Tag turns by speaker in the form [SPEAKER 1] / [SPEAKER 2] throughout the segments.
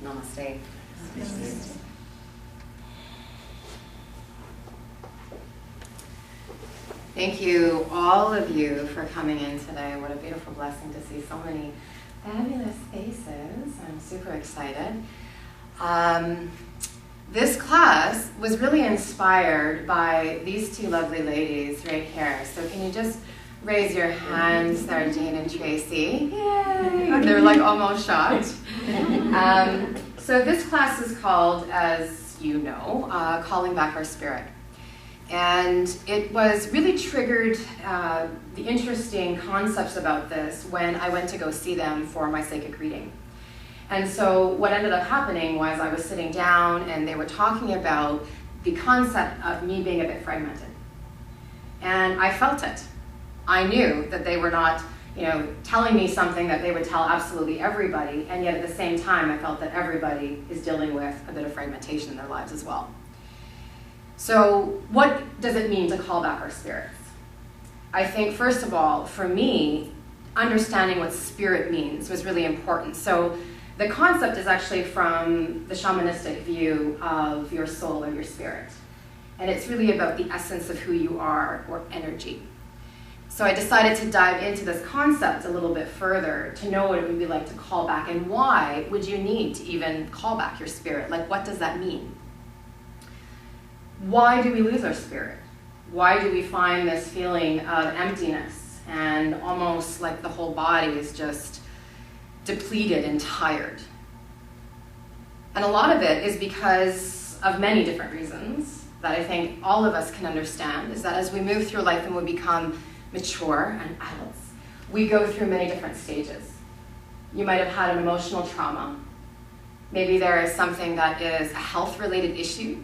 [SPEAKER 1] Namaste. Namaste. Thank you, all of you, for coming in today. What a beautiful blessing to see so many fabulous faces. I'm super excited. This class was really inspired by these two lovely ladies right here. So can you just raise your hands there, Jane and Tracy? Yay! They're like almost shocked. So this class is called, as you know, Calling Back Our Spirit. And it was really triggered the interesting concepts about this when I went to go see them for my psychic reading. And so what ended up happening was I was sitting down and they were talking about the concept of me being a bit fragmented. And I felt it. I knew that they were not, telling me something that they would tell absolutely everybody, and yet at the same time I felt that everybody is dealing with a bit of fragmentation in their lives as well. So what does it mean to call back our spirits? I think, first of all, for me, understanding what spirit means was really important. So the concept is actually from the shamanistic view of your soul or your spirit. And it's really about the essence of who you are, or energy. So I decided to dive into this concept a little bit further to know what it would be like to call back, and why would you need to even call back your spirit? Like, what does that mean? Why do we lose our spirit? Why do we find this feeling of emptiness and almost like the whole body is just depleted and tired? And a lot of it is because of many different reasons that I think all of us can understand, is that as we move through life and we become mature and adults, we go through many different stages. You might have had an emotional trauma. Maybe there is something that is a health-related issue.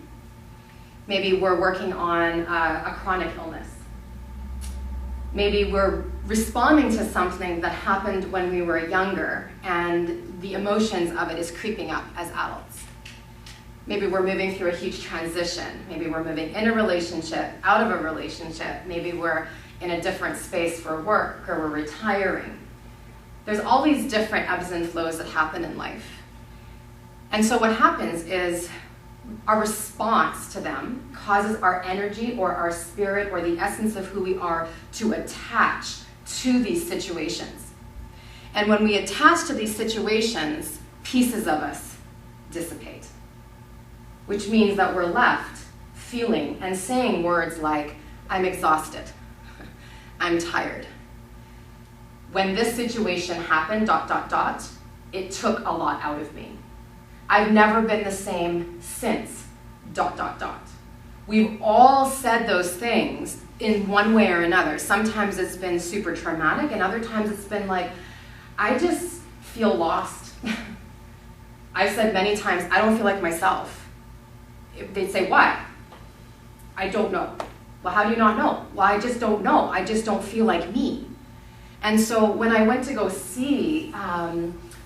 [SPEAKER 1] Maybe we're working on a chronic illness. Maybe we're responding to something that happened when we were younger, and the emotions of it is creeping up as adults. Maybe we're moving through a huge transition. Maybe we're moving in a relationship, out of a relationship. Maybe we're in a different space for work, or we're retiring. There's all these different ebbs and flows that happen in life. And so what happens is our response to them causes our energy or our spirit or the essence of who we are to attach to these situations. And when we attach to these situations, pieces of us dissipate, which means that we're left feeling and saying words like, I'm exhausted, I'm tired. When this situation happened, ... it took a lot out of me. I've never been the same since ... We've all said those things in one way or another. Sometimes it's been super traumatic, and other times it's been like, I just feel lost. I've said many times, I don't feel like myself. They'd say, why? I don't know. Well, how do you not know? Well, I just don't know. I just don't feel like me. And so when I went to go see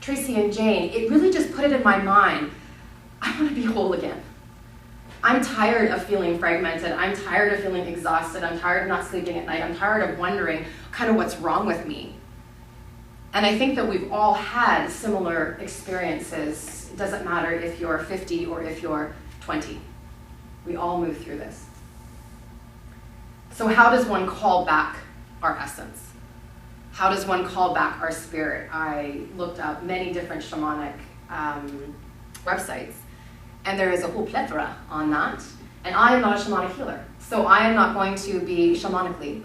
[SPEAKER 1] Tracy and Jane, it really just put it in my mind, I want to be whole again. I'm tired of feeling fragmented. I'm tired of feeling exhausted. I'm tired of not sleeping at night. I'm tired of wondering kind of what's wrong with me. And I think that we've all had similar experiences. It doesn't matter if you're 50 or if you're 20. We all move through this. So how does one call back our essence? How does one call back our spirit? I looked up many different shamanic websites, and there is a whole plethora on that. And I am not a shamanic healer, so I am not going to be shamanically,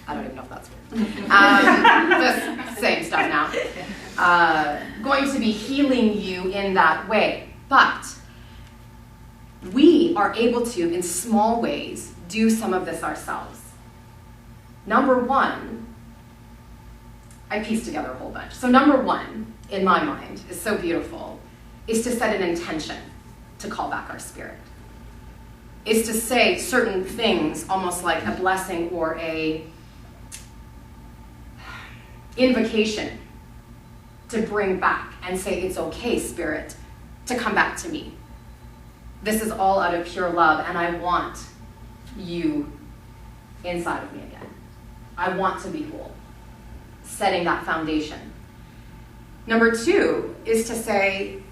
[SPEAKER 1] I don't even know if that's weird, just saying stuff now, going to be healing you in that way. But we are able to, in small ways, do some of this ourselves. Number one, I pieced together a whole bunch. So number one, in my mind, is so beautiful, is to set an intention to call back our spirit. Is to say certain things, almost like a blessing or a invocation to bring back and say, it's okay, spirit, to come back to me. This is all out of pure love, and I want you inside of me again. I want to be whole. Setting that foundation. Number two is to say,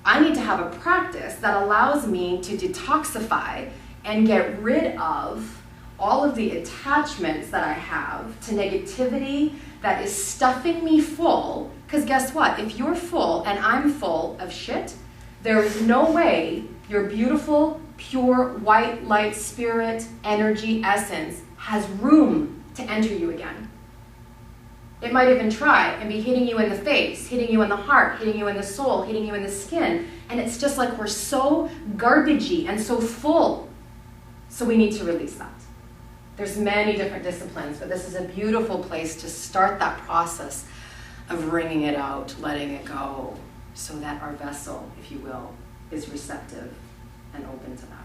[SPEAKER 1] I need to have a practice that allows me to detoxify and get rid of all of the attachments that I have to negativity that is stuffing me full. Because guess what? If you're full and I'm full of shit, there is no way your beautiful, pure, white light spirit, energy, essence has room to enter you again. It might even try and be hitting you in the face, hitting you in the heart, hitting you in the soul, hitting you in the skin. And it's just like we're so garbagey and so full. So we need to release that. There's many different disciplines, but this is a beautiful place to start that process of wringing it out, letting it go, so that our vessel, if you will, is receptive and open to that.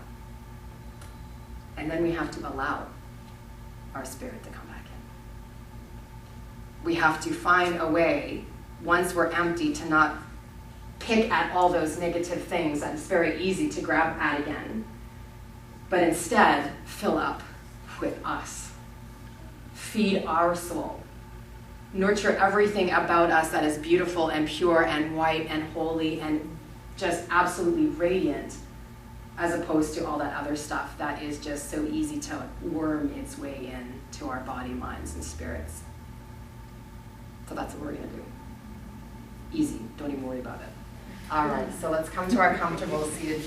[SPEAKER 1] And then we have to allow our spirit to come back in. We have to find a way, once we're empty, to not pick at all those negative things that it's very easy to grab at again, but instead fill up with us. Feed our soul. Nurture everything about us that is beautiful and pure and white and holy and just absolutely radiant, as opposed to all that other stuff that is just so easy to worm its way in to our body, minds, and spirits. So that's what we're going to do. Easy. Don't even worry about it. All right, so let's come to our comfortable seated.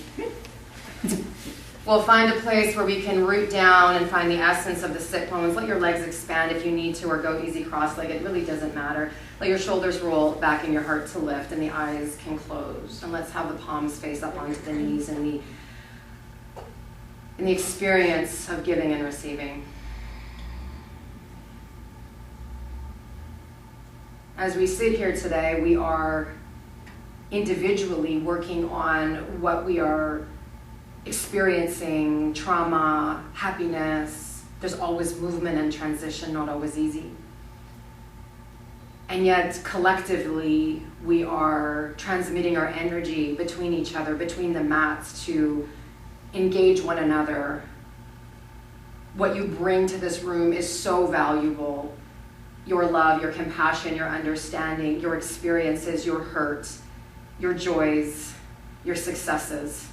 [SPEAKER 1] We'll find a place where we can root down and find the essence of the sit bones. Let your legs expand if you need to, or go easy cross-legged. It really doesn't matter. Let your shoulders roll back and your heart to lift, and the eyes can close. And let's have the palms face up onto the knees in the experience of giving and receiving. As we sit here today, we are individually working on what we are experiencing, trauma, happiness. There's always movement and transition, not always easy. And yet, collectively, we are transmitting our energy between each other, between the mats, to engage one another. What you bring to this room is so valuable. Your love, your compassion, your understanding, your experiences, your hurt, your joys, your successes.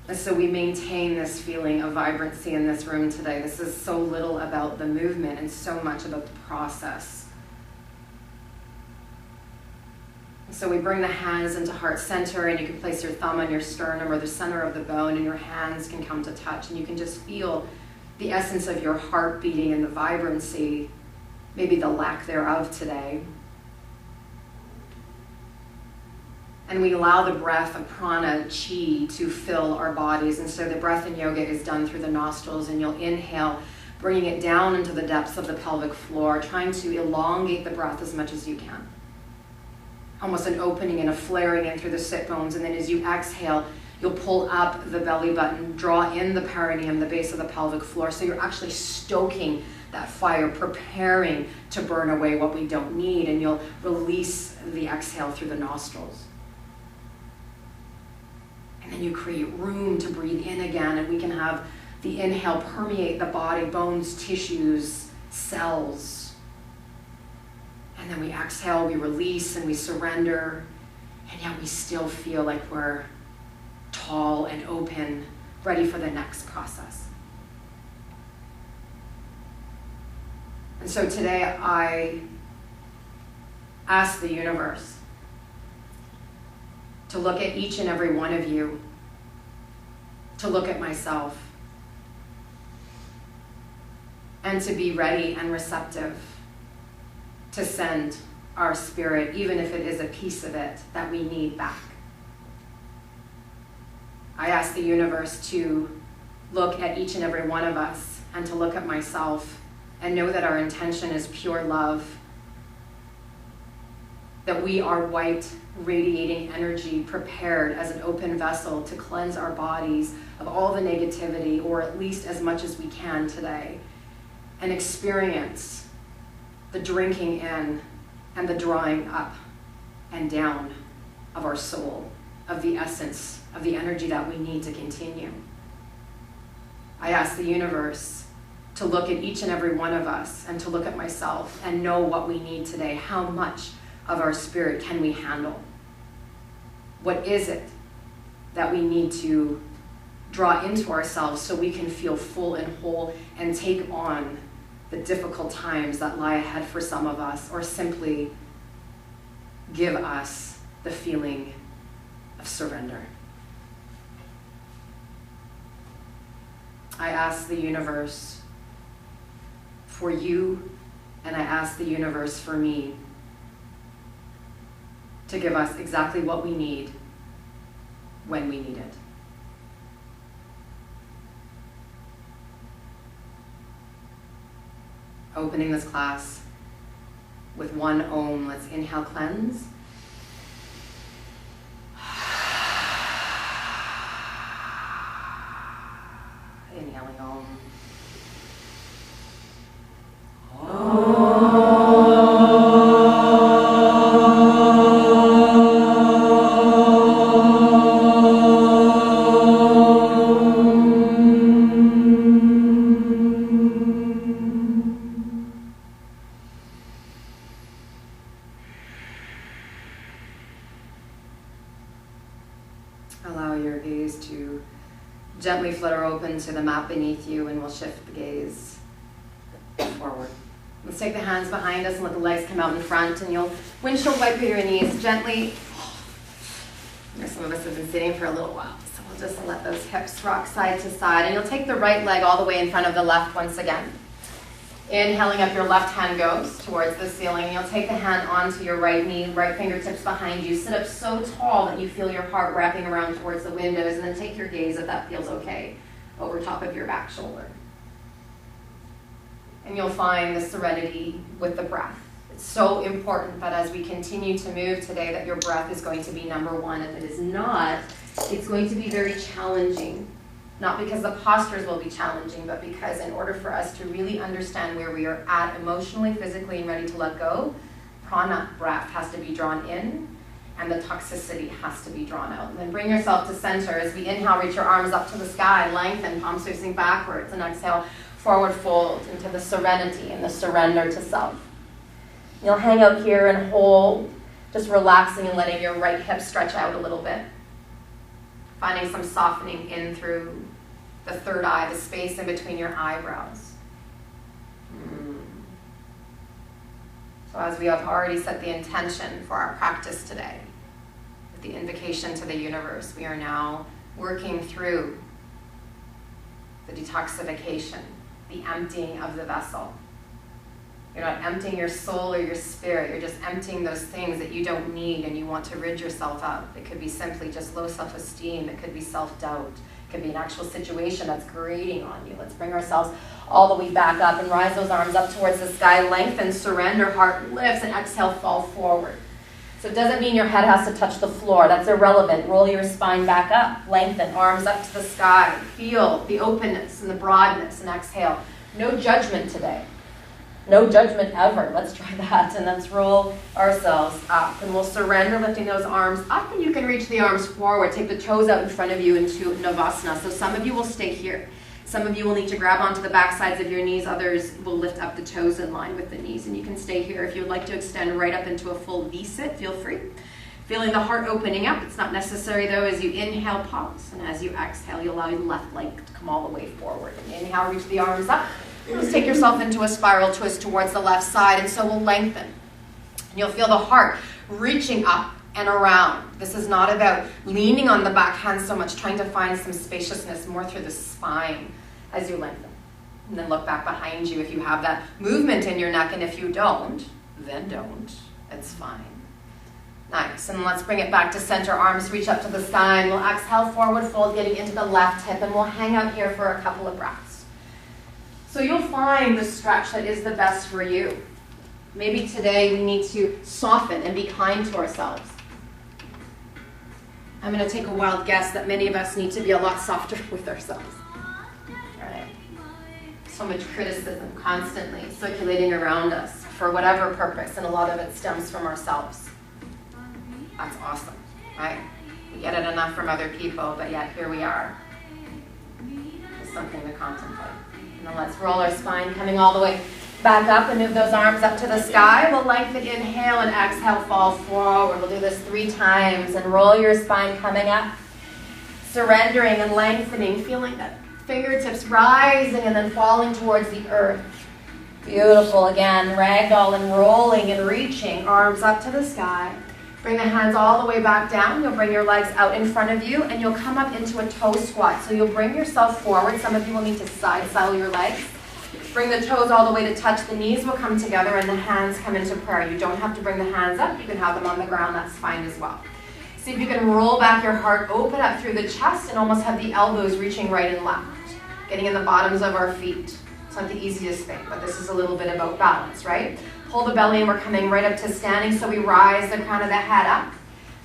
[SPEAKER 1] And so we maintain this feeling of vibrancy in this room today. This is so little about the movement and so much about the process. And so we bring the hands into heart center, and you can place your thumb on your sternum or the center of the bone, and your hands can come to touch, and you can just feel the essence of your heart beating and the vibrancy, maybe the lack thereof today. And we allow the breath of prana, chi, to fill our bodies. And so the breath in yoga is done through the nostrils, and you'll inhale, bringing it down into the depths of the pelvic floor, trying to elongate the breath as much as you can. Almost an opening and a flaring in through the sit bones. And then as you exhale, you'll pull up the belly button, draw in the perineum, the base of the pelvic floor. So you're actually stoking that fire, preparing to burn away what we don't need. And you'll release the exhale through the nostrils. And then you create room to breathe in again, and we can have the inhale permeate the body, bones, tissues, cells. And then we exhale, we release, and we surrender, and yet we still feel like we're tall and open, ready for the next process. And so today I ask the universe to look at each and every one of you, to look at myself, and to be ready and receptive to send our spirit, even if it is a piece of it that we need back. I ask the universe to look at each and every one of us, and to look at myself, and know that our intention is pure love, that we are white, radiating energy, prepared as an open vessel to cleanse our bodies of all the negativity, or at least as much as we can today, and experience the drinking in and the drawing up and down of our soul, of the essence, of the energy that we need to continue. I ask the universe to look at each and every one of us, and to look at myself and know what we need today. How much of our spirit can we handle? What is it that we need to draw into ourselves so we can feel full and whole and take on the difficult times that lie ahead for some of us, or simply give us the feeling of surrender? I ask the universe for you, and I ask the universe for me to give us exactly what we need when we need it. Opening this class with one Om. Let's inhale, cleanse. Inhaling Om. Allow your gaze to gently flutter open to the mat beneath you, and we'll shift the gaze forward. Let's take the hands behind us and let the legs come out in front, and you'll windshield wiper your knees gently. Some of us have been sitting for a little while, so we'll just let those hips rock side to side, and you'll take the right leg all the way in front of the left once again. Inhaling up, your left hand goes towards the ceiling, and you'll take the hand onto your right knee, right fingertips behind you. Sit up so tall that you feel your heart wrapping around towards the windows, and then take your gaze, if that feels okay, over top of your back shoulder. And you'll find the serenity with the breath. It's so important that as we continue to move today, that your breath is going to be number one. If it is not, it's going to be very challenging. Not because the postures will be challenging, but because in order for us to really understand where we are at emotionally, physically, and ready to let go, prana, breath, has to be drawn in, and the toxicity has to be drawn out. And then bring yourself to center. As we inhale, reach your arms up to the sky, lengthen, palms facing backwards, and exhale, forward fold into the serenity and the surrender to self. You'll hang out here and hold, just relaxing and letting your right hip stretch out a little bit. Finding some softening in through the third eye, the space in between your eyebrows. So as we have already set the intention for our practice today, with the invocation to the universe, we are now working through the detoxification, the emptying of the vessel. You're not emptying your soul or your spirit, you're just emptying those things that you don't need and you want to rid yourself of. It could be simply just low self-esteem, it could be self-doubt, it could be an actual situation that's grating on you. Let's bring ourselves all the way back up and rise those arms up towards the sky, lengthen, surrender, heart lifts, and exhale, fall forward. So it doesn't mean your head has to touch the floor, that's irrelevant. Roll your spine back up, lengthen, arms up to the sky, feel the openness and the broadness, and exhale. No judgment today. No judgment ever. Let's try that, and let's roll ourselves up. And we'll surrender, lifting those arms up, and you can reach the arms forward. Take the toes out in front of you into Navasana. So some of you will stay here. Some of you will need to grab onto the back sides of your knees. Others will lift up the toes in line with the knees, and you can stay here. If you would like to extend right up into a full V-sit, feel free. Feeling the heart opening up. It's not necessary, though. As you inhale, pause, and as you exhale, you allow your left leg to come all the way forward. And inhale, reach the arms up. Just take yourself into a spiral twist towards the left side, and so we'll lengthen. And you'll feel the heart reaching up and around. This is not about leaning on the back hand so much, trying to find some spaciousness more through the spine as you lengthen. And then look back behind you if you have that movement in your neck, and if you don't, then don't. It's fine. Nice, and let's bring it back to center. Arms reach up to the sky, and we'll exhale, forward fold, getting into the left hip, and we'll hang out here for a couple of breaths. So you'll find the stretch that is the best for you. Maybe today we need to soften and be kind to ourselves. I'm going to take a wild guess that many of us need to be a lot softer with ourselves. Right? So much criticism constantly circulating around us for whatever purpose, and a lot of it stems from ourselves. That's awesome, right? We get it enough from other people, but yet here we are. It's something to contemplate. And then let's roll our spine, coming all the way Back up and move those arms up to the sky. We'll lengthen, inhale, and exhale, fall forward. We'll do this 3 times, and roll your spine coming up. Surrendering and lengthening, feeling that fingertips rising and then falling towards the earth. Beautiful. Again, ragdoll and rolling and reaching, arms up to the sky. Bring the hands all the way back down. You'll bring your legs out in front of you, and you'll come up into a toe squat. So you'll bring yourself forward. Some of you will need to side saddle your legs. Bring the toes all the way to touch. The knees will come together, and the hands come into prayer. You don't have to bring the hands up. You can have them on the ground. That's fine as well. See if you can roll back your heart, open up through the chest, and almost have the elbows reaching right and left. Getting in the bottoms of our feet. It's not the easiest thing, but this is a little bit about balance, right? Pull the belly, and we're coming right up to standing, so we rise the crown of the head up.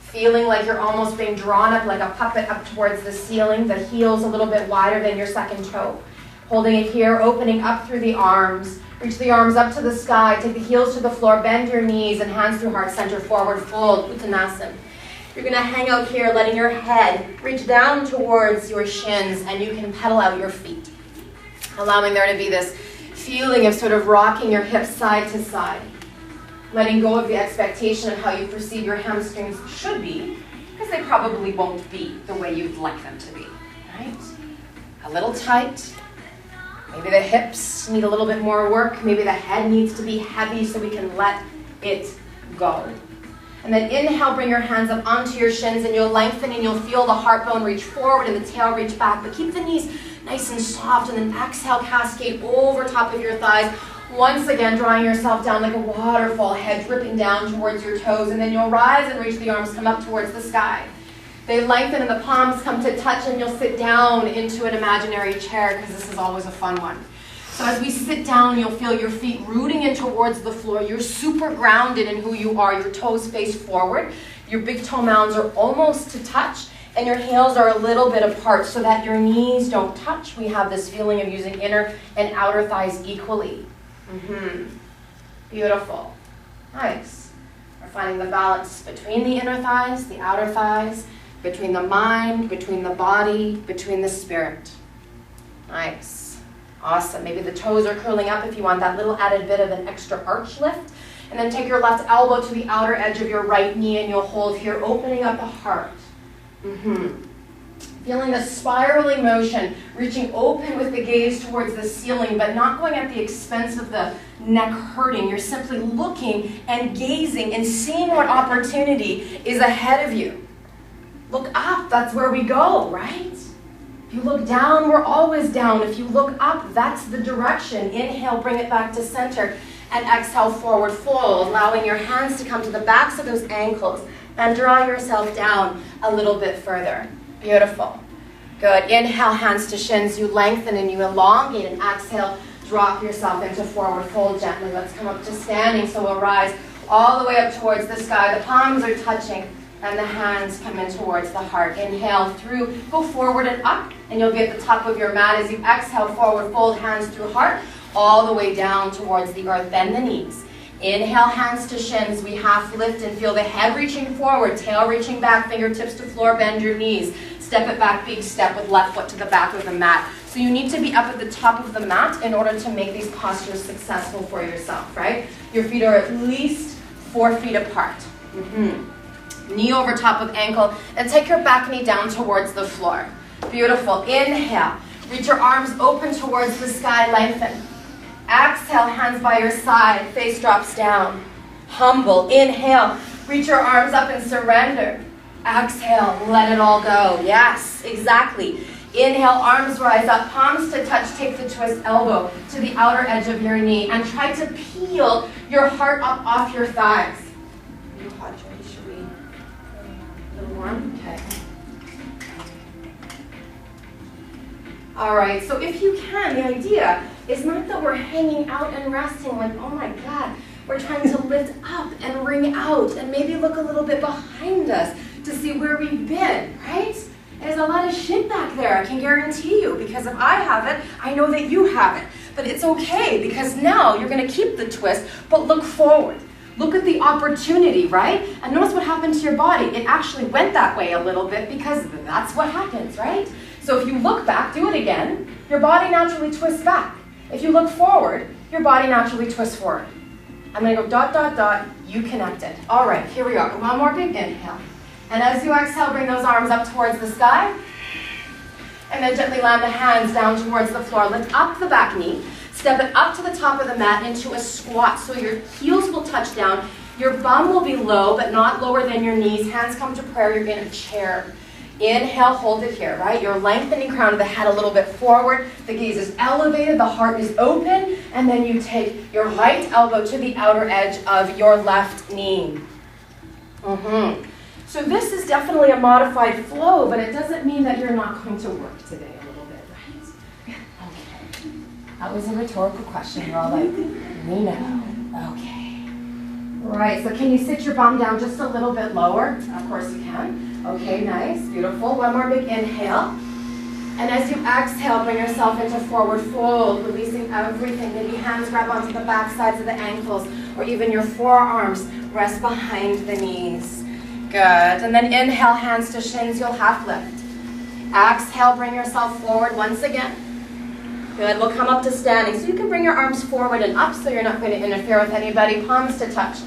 [SPEAKER 1] Feeling like you're almost being drawn up like a puppet up towards the ceiling. The heel's a little bit wider than your second toe. Holding it here, opening up through the arms. Reach the arms up to the sky. Take the heels to the floor. Bend your knees and hands through heart center. Forward fold, Uttanasana. You're going to hang out here, letting your head reach down towards your shins, and you can pedal out your feet. Allowing there to be this feeling of sort of rocking your hips side to side. Letting go of the expectation of how you perceive your hamstrings should be, because they probably won't be the way you'd like them to be, right? A little tight. Maybe the hips need a little bit more work. Maybe the head needs to be heavy so we can let it go. And then inhale, bring your hands up onto your shins, and you'll lengthen, and you'll feel the heart bone reach forward and the tail reach back. But keep the knees nice and soft, and then exhale, cascade over top of your thighs. Once again, drawing yourself down like a waterfall, head dripping down towards your toes. And then you'll rise and reach the arms, come up towards the sky. They lengthen and the palms come to touch, and you'll sit down into an imaginary chair, because this is always a fun one. So as we sit down, you'll feel your feet rooting in towards the floor. You're super grounded in who you are. Your toes face forward. Your big toe mounds are almost to touch, and your heels are a little bit apart so that your knees don't touch. We have this feeling of using inner and outer thighs equally. Beautiful. Nice. We're finding the balance between the inner thighs, the outer thighs, between the mind, between the body, between the spirit. Nice. Awesome. Maybe the toes are curling up if you want that little added bit of an extra arch lift. And then take your left elbow to the outer edge of your right knee, and you'll hold here, opening up the heart. Feeling the spiraling motion, reaching open with the gaze towards the ceiling, but not going at the expense of the neck hurting. You're simply looking and gazing and seeing what opportunity is ahead of you. Look up, that's where we go, right? If you look down, we're always down. If you look up, that's the direction. Inhale, bring it back to center, and exhale, forward fold, allowing your hands to come to the backs of those ankles, and draw yourself down a little bit further. Beautiful. Good. Inhale, hands to shins. You lengthen and you elongate, and exhale, drop yourself into forward fold gently. Let's come up to standing, so we'll rise all the way up towards the sky. The palms are touching, and the hands come in towards the heart. Inhale through, go forward and up, and you'll be at the top of your mat. As you exhale, forward fold, hands through heart, all the way down towards the earth. Bend the knees. Inhale, hands to shins. We half lift and feel the head reaching forward, tail reaching back, fingertips to floor, bend your knees. Step it back, big step with left foot to the back of the mat. So you need to be up at the top of the mat in order to make these postures successful for yourself, right? Your feet are at least 4 feet apart. Knee over top of ankle, and take your back knee down towards the floor. Beautiful. Inhale. Reach your arms open towards the sky, lengthen. Exhale, hands by your side, face drops down. Humble. Inhale. Reach your arms up and surrender. Exhale, let it all go. Yes, exactly. Inhale, arms rise up, palms to touch, take the twist elbow to the outer edge of your knee, and try to peel your heart up off your thighs. Are you hot, Joey? Should we? A little warm? Okay. All right, so if you can, the idea is not that we're hanging out and resting like, oh my God, we're trying to lift up and ring out and maybe look a little bit behind us to see where we've been, right? There's a lot of shit back there, I can guarantee you, because if I have it, I know that you have it. But it's okay, because now you're gonna keep the twist, but look forward. Look at the opportunity, right? And notice what happened to your body. It actually went that way a little bit because that's what happens, right? So if you look back, do it again, your body naturally twists back. If you look forward, your body naturally twists forward. I'm going to go dot, dot, dot, you connected. All right, here we are. One more big inhale. And as you exhale, bring those arms up towards the sky. And then gently land the hands down towards the floor. Lift up the back knee. Step it up to the top of the mat into a squat. So your heels will touch down. Your bum will be low, but not lower than your knees. Hands come to prayer. You're in a chair. Inhale, hold it here, right? You're lengthening crown of the head a little bit forward. The gaze is elevated. The heart is open. And then you take your right elbow to the outer edge of your left knee. So this is definitely a modified flow, but it doesn't mean that you're not going to work today a little bit, right? Okay. That was a rhetorical question. You're all like, we know. Okay. Right, so can you sit your bum down just a little bit lower? Of course you can. Okay, nice, beautiful. One more big inhale. And as you exhale, bring yourself into forward fold, releasing everything. Maybe hands grab onto the back sides of the ankles, or even your forearms rest behind the knees. Good. And then inhale, hands to shins, you'll half lift. Exhale, bring yourself forward once again. Good. We'll come up to standing. So you can bring your arms forward and up so you're not going to interfere with anybody. Palms to touch.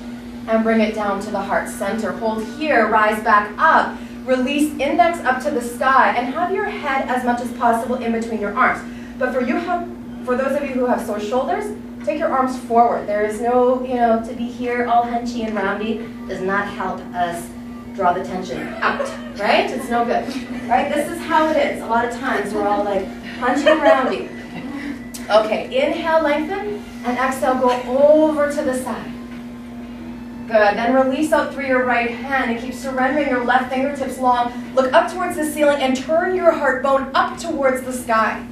[SPEAKER 1] And bring it down to the heart center. Hold here, rise back up. Release index up to the sky. And have your head as much as possible in between your arms. But for those of you who have sore shoulders, take your arms forward. There is no, to be here all hunchy and roundy does not help us draw the tension out, right? It's no good, right? This is how it is. A lot of times we're all like hunchy and roundy. Okay, inhale, lengthen, and exhale, go over to the side. Good, then release out through your right hand and keep surrendering your left fingertips long. Look up towards the ceiling and turn your heart bone up towards the sky.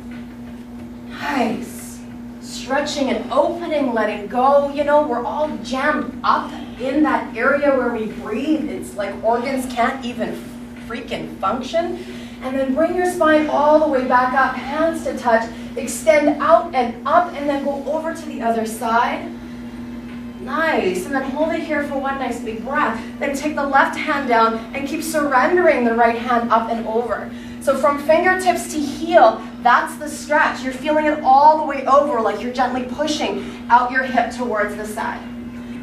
[SPEAKER 1] Nice. Stretching and opening, letting go. We're all jammed up in that area where we breathe. It's like organs can't even freaking function. And then bring your spine all the way back up, hands to touch. Extend out and up, and then go over to the other side. Nice. And then hold it here for one nice big breath. Then take the left hand down and keep surrendering the right hand up and over. So from fingertips to heel, that's the stretch. You're feeling it all the way over, like you're gently pushing out your hip towards the side.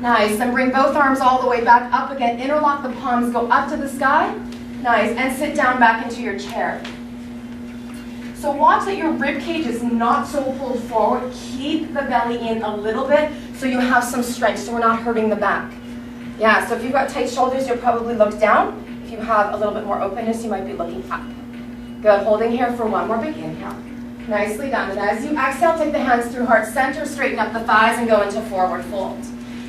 [SPEAKER 1] Nice. Then bring both arms all the way back up again. Interlock the palms, go up to the sky. Nice. And sit down back into your chair. So watch that your rib cage is not so pulled forward. Keep the belly in a little bit so you have some strength, so we're not hurting the back. Yeah, so if you've got tight shoulders, you'll probably look down. If you have a little bit more openness, you might be looking up. Good. Holding here for one more big inhale. Nicely done. And as you exhale, take the hands through heart center, straighten up the thighs, and go into forward fold.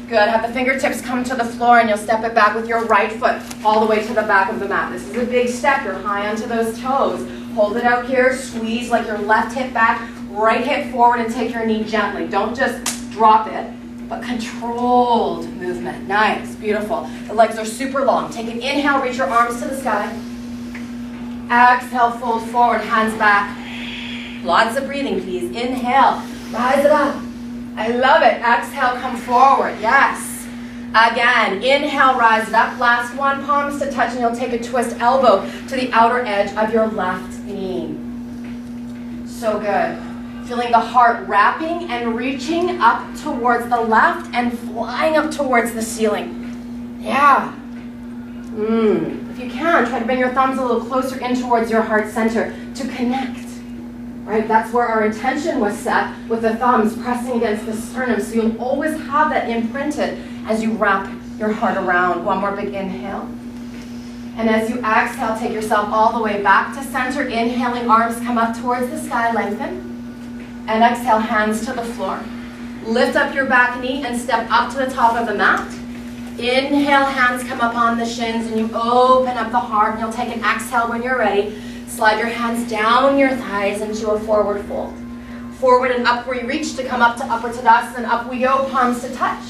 [SPEAKER 1] Good. Have the fingertips come to the floor, and you'll step it back with your right foot all the way to the back of the mat. This is a big step. You're high onto those toes. Hold it out here. Squeeze like your left hip back, right hip forward, and take your knee gently. Don't just drop it, but controlled movement. Nice. Beautiful. The legs are super long. Take an inhale. Reach your arms to the sky. Exhale. Fold forward. Hands back. Lots of breathing, please. Inhale. Rise it up. I love it. Exhale, come forward. Yes. Again, inhale, rise it up. Last one, palms to touch, and you'll take a twist elbow to the outer edge of your left knee. So good. Feeling the heart wrapping and reaching up towards the left and flying up towards the ceiling. Yeah. If you can, try to bring your thumbs a little closer in towards your heart center to connect. Right, that's where our intention was set, with the thumbs pressing against the sternum. So you'll always have that imprinted as you wrap your heart around. One more big inhale. And as you exhale, take yourself all the way back to center. Inhaling, arms come up towards the sky, lengthen. And exhale, hands to the floor. Lift up your back knee and step up to the top of the mat. Inhale, hands come up on the shins, and you open up the heart. And you'll take an exhale when you're ready. Slide your hands down your thighs into a forward fold. Forward and up where you reach to come up to Upper Tadasana. Up we go, palms to touch.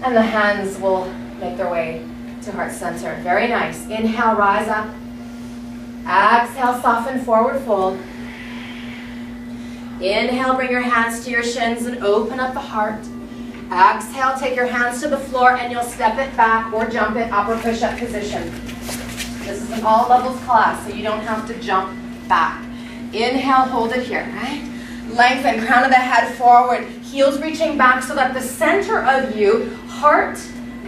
[SPEAKER 1] And the hands will make their way to heart center. Very nice. Inhale, rise up. Exhale, soften, forward fold. Inhale, bring your hands to your shins and open up the heart. Exhale, take your hands to the floor, and you'll step it back or jump it, upper push-up position. This is an all levels class, so you don't have to jump back. Inhale, hold it here, right? Lengthen, crown of the head forward. Heels reaching back so that the center of you, heart,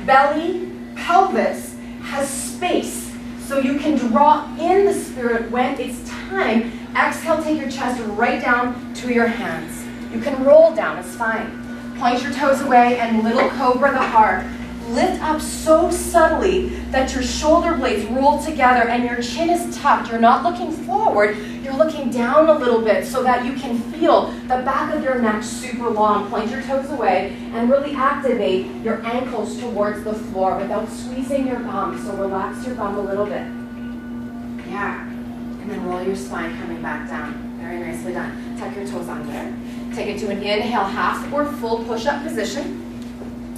[SPEAKER 1] belly, pelvis, has space. So you can draw in the spirit when it's time. Exhale, take your chest right down to your hands. You can roll down, it's fine. Point your toes away and little cobra the heart. Lift up so subtly that your shoulder blades roll together and your chin is tucked. You're not looking forward, you're looking down a little bit so that you can feel the back of your neck super long. Point your toes away and really activate your ankles towards the floor without squeezing your bum. So relax your bum a little bit. Yeah. And then roll your spine coming back down. Very nicely done. Tuck your toes under. Take it to an inhale, half or full push-up position.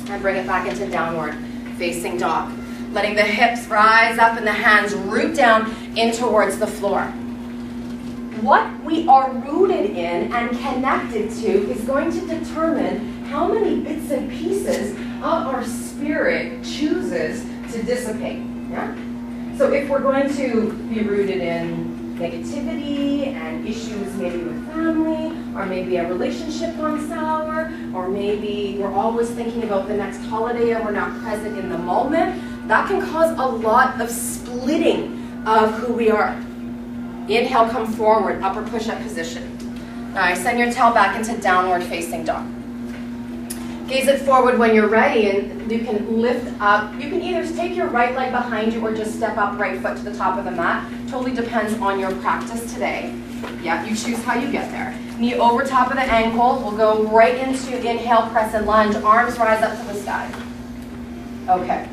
[SPEAKER 1] And bring it back into downward facing dog. Letting the hips rise up and the hands root down in towards the floor. What we are rooted in and connected to is going to determine how many bits and pieces of our spirit chooses to dissipate. Yeah? So if we're going to be rooted in negativity and issues maybe with family, or maybe a relationship gone sour, or maybe we're always thinking about the next holiday and we're not present in the moment, that can cause a lot of splitting of who we are. Inhale, come forward, upper push-up position. Nice, send your tail back into downward facing dog. Gaze it forward when you're ready, and you can lift up. You can either take your right leg behind you or just step up right foot to the top of the mat. Totally depends on your practice today. Yeah, you choose how you get there. Knee over top of the ankle. We'll go right into inhale, press and lunge. Arms rise up to the sky. Okay.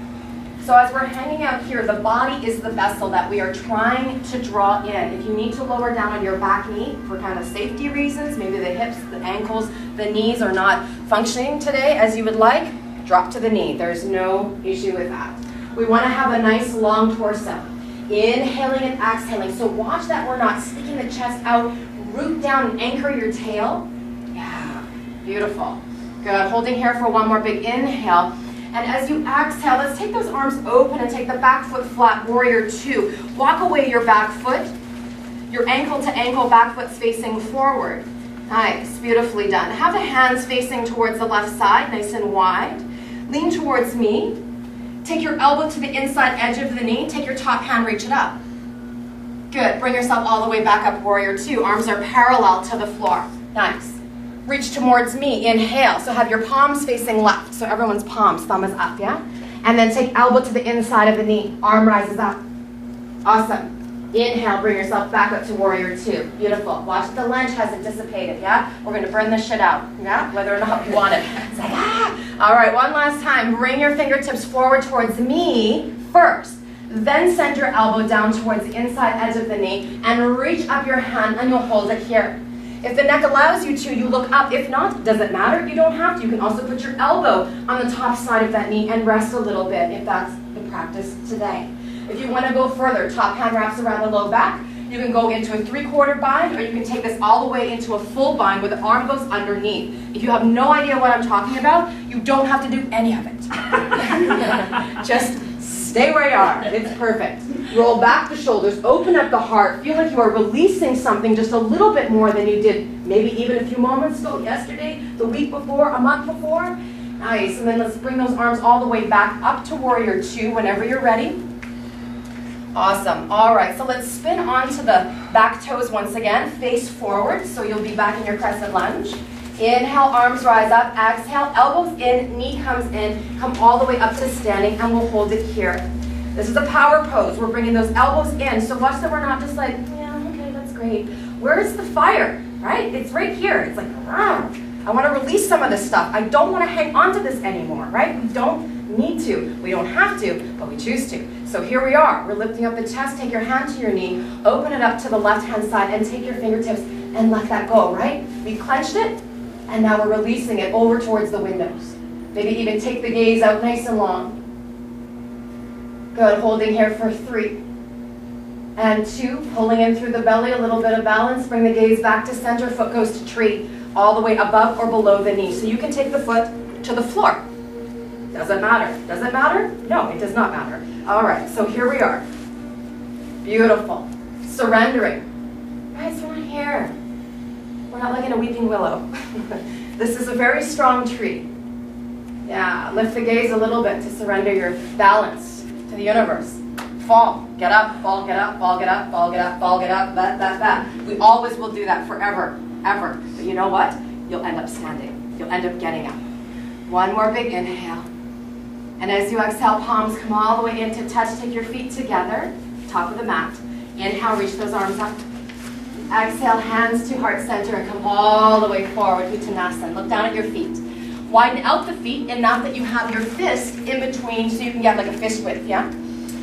[SPEAKER 1] So as we're hanging out here, the body is the vessel that we are trying to draw in. If you need to lower down on your back knee for kind of safety reasons, maybe the hips, the ankles, the knees are not functioning today as you would like, drop to the knee. There's no issue with that. We want to have a nice long torso. Inhaling and exhaling. So watch that we're not sticking the chest out. Root down and anchor your tail. Yeah, beautiful. Good. Holding here for one more big inhale. And as you exhale, let's take those arms open and take the back foot flat, warrior two. Walk away your back foot. Your ankle to ankle, back foot's facing forward. Nice, beautifully done. Have the hands facing towards the left side, nice and wide. Lean towards me. Take your elbow to the inside edge of the knee. Take your top hand, reach it up. Good, bring yourself all the way back up, warrior two. Arms are parallel to the floor. Nice. Reach towards me, inhale. So have your palms facing left. So everyone's palms, thumb is up, yeah? And then take elbow to the inside of the knee. Arm rises up. Awesome. Inhale, bring yourself back up to warrior two. Beautiful. Watch the lunge hasn't dissipated, yeah? We're going to burn this shit out, yeah? Whether or not we want it. It's like, All right, one last time. Bring your fingertips forward towards me first. Then send your elbow down towards the inside edge of the knee and reach up your hand and you'll hold it here. If the neck allows you to, you look up. If not, doesn't matter. You don't have to. You can also put your elbow on the top side of that knee and rest a little bit if that's the practice today. If you want to go further, top hand wraps around the low back. You can go into a 3/4 bind, or you can take this all the way into a full bind where the arm goes underneath. If you have no idea what I'm talking about, you don't have to do any of it. Just stay where you are. It's perfect. Roll back the shoulders, open up the heart. Feel like you are releasing something just a little bit more than you did maybe even a few moments ago, yesterday, the week before, a month before. Nice. And then let's bring those arms all the way back up to warrior two whenever you're ready. Awesome. All right, so let's spin onto the back toes once again, face forward, so you'll be back in your crescent lunge. Inhale, arms rise up. Exhale, elbows in, knee comes in, come all the way up to standing, and we'll hold it here. This is a power pose. We're bringing those elbows in, so watch that we're not just like, yeah, okay, that's great. Where's the fire, right? It's right here. It's like, I want to release some of this stuff. I don't want to hang on to this anymore, right? We don't need to. We don't have to, but we choose to. So here we are. We're lifting up the chest. Take your hand to your knee. Open it up to the left-hand side and take your fingertips and let that go, right? We clenched it, and now we're releasing it over towards the windows. Maybe even take the gaze out nice and long. Good. Holding here for 3 and 2. Pulling in through the belly, a little bit of balance. Bring the gaze back to center. Foot goes to tree, all the way above or below the knee. So you can take the foot to the floor. Doesn't matter. Does it matter? No, it does not matter. All right, so here we are. Beautiful. Surrendering. Right, so we're not here. We're not like in a weeping willow. This is a very strong tree. Yeah, lift the gaze a little bit to surrender your balance to the universe. Fall, get up, fall, get up, fall, get up, fall, get up, fall, get up, that. We always will do that forever, ever. But you know what? You'll end up standing. You'll end up getting up. One more big inhale. And as you exhale, palms come all the way in to touch. Take your feet together, top of the mat. Inhale, reach those arms up. Exhale, hands to heart center and come all the way forward, Uttanasana. Look down at your feet. Widen out the feet enough that you have your fist in between so you can get like a fist width, yeah?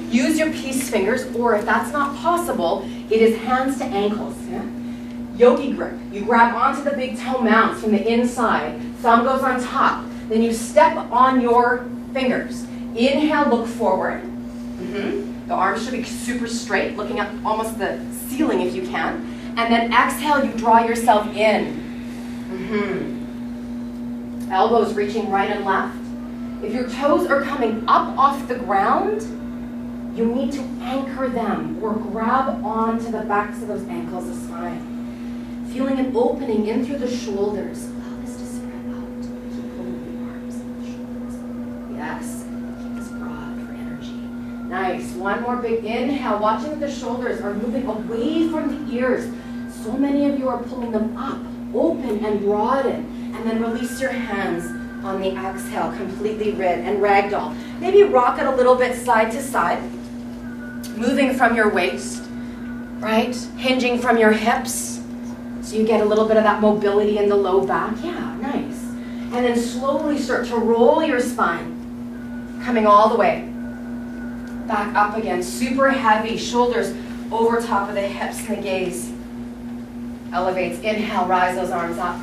[SPEAKER 1] Use your peace fingers, or if that's not possible, it is hands to ankles, yeah? Yogi grip. You grab onto the big toe mounts from the inside. Thumb goes on top. Then you step on your fingers. Inhale, look forward. The arms should be super straight, looking at almost the ceiling if you can. And then exhale, you draw yourself in. Elbows reaching right and left. If your toes are coming up off the ground, you need to anchor them or grab onto the backs of those ankles, the spine. Feeling an opening in through the shoulders. Allow this to spread out. Keep pulling the arms and the shoulders. Yes. Keep this broad for energy. Nice. One more big inhale. Watching that the shoulders are moving away from the ears. So many of you are pulling them up, open and broaden. And then release your hands on the exhale, completely rid and ragdoll. Maybe rock it a little bit side to side. Moving from your waist, right? Hinging from your hips. So you get a little bit of that mobility in the low back. Yeah, nice. And then slowly start to roll your spine. Coming all the way. Back up again. Super heavy. Shoulders over top of the hips and the gaze. Elevates. Inhale, rise those arms up.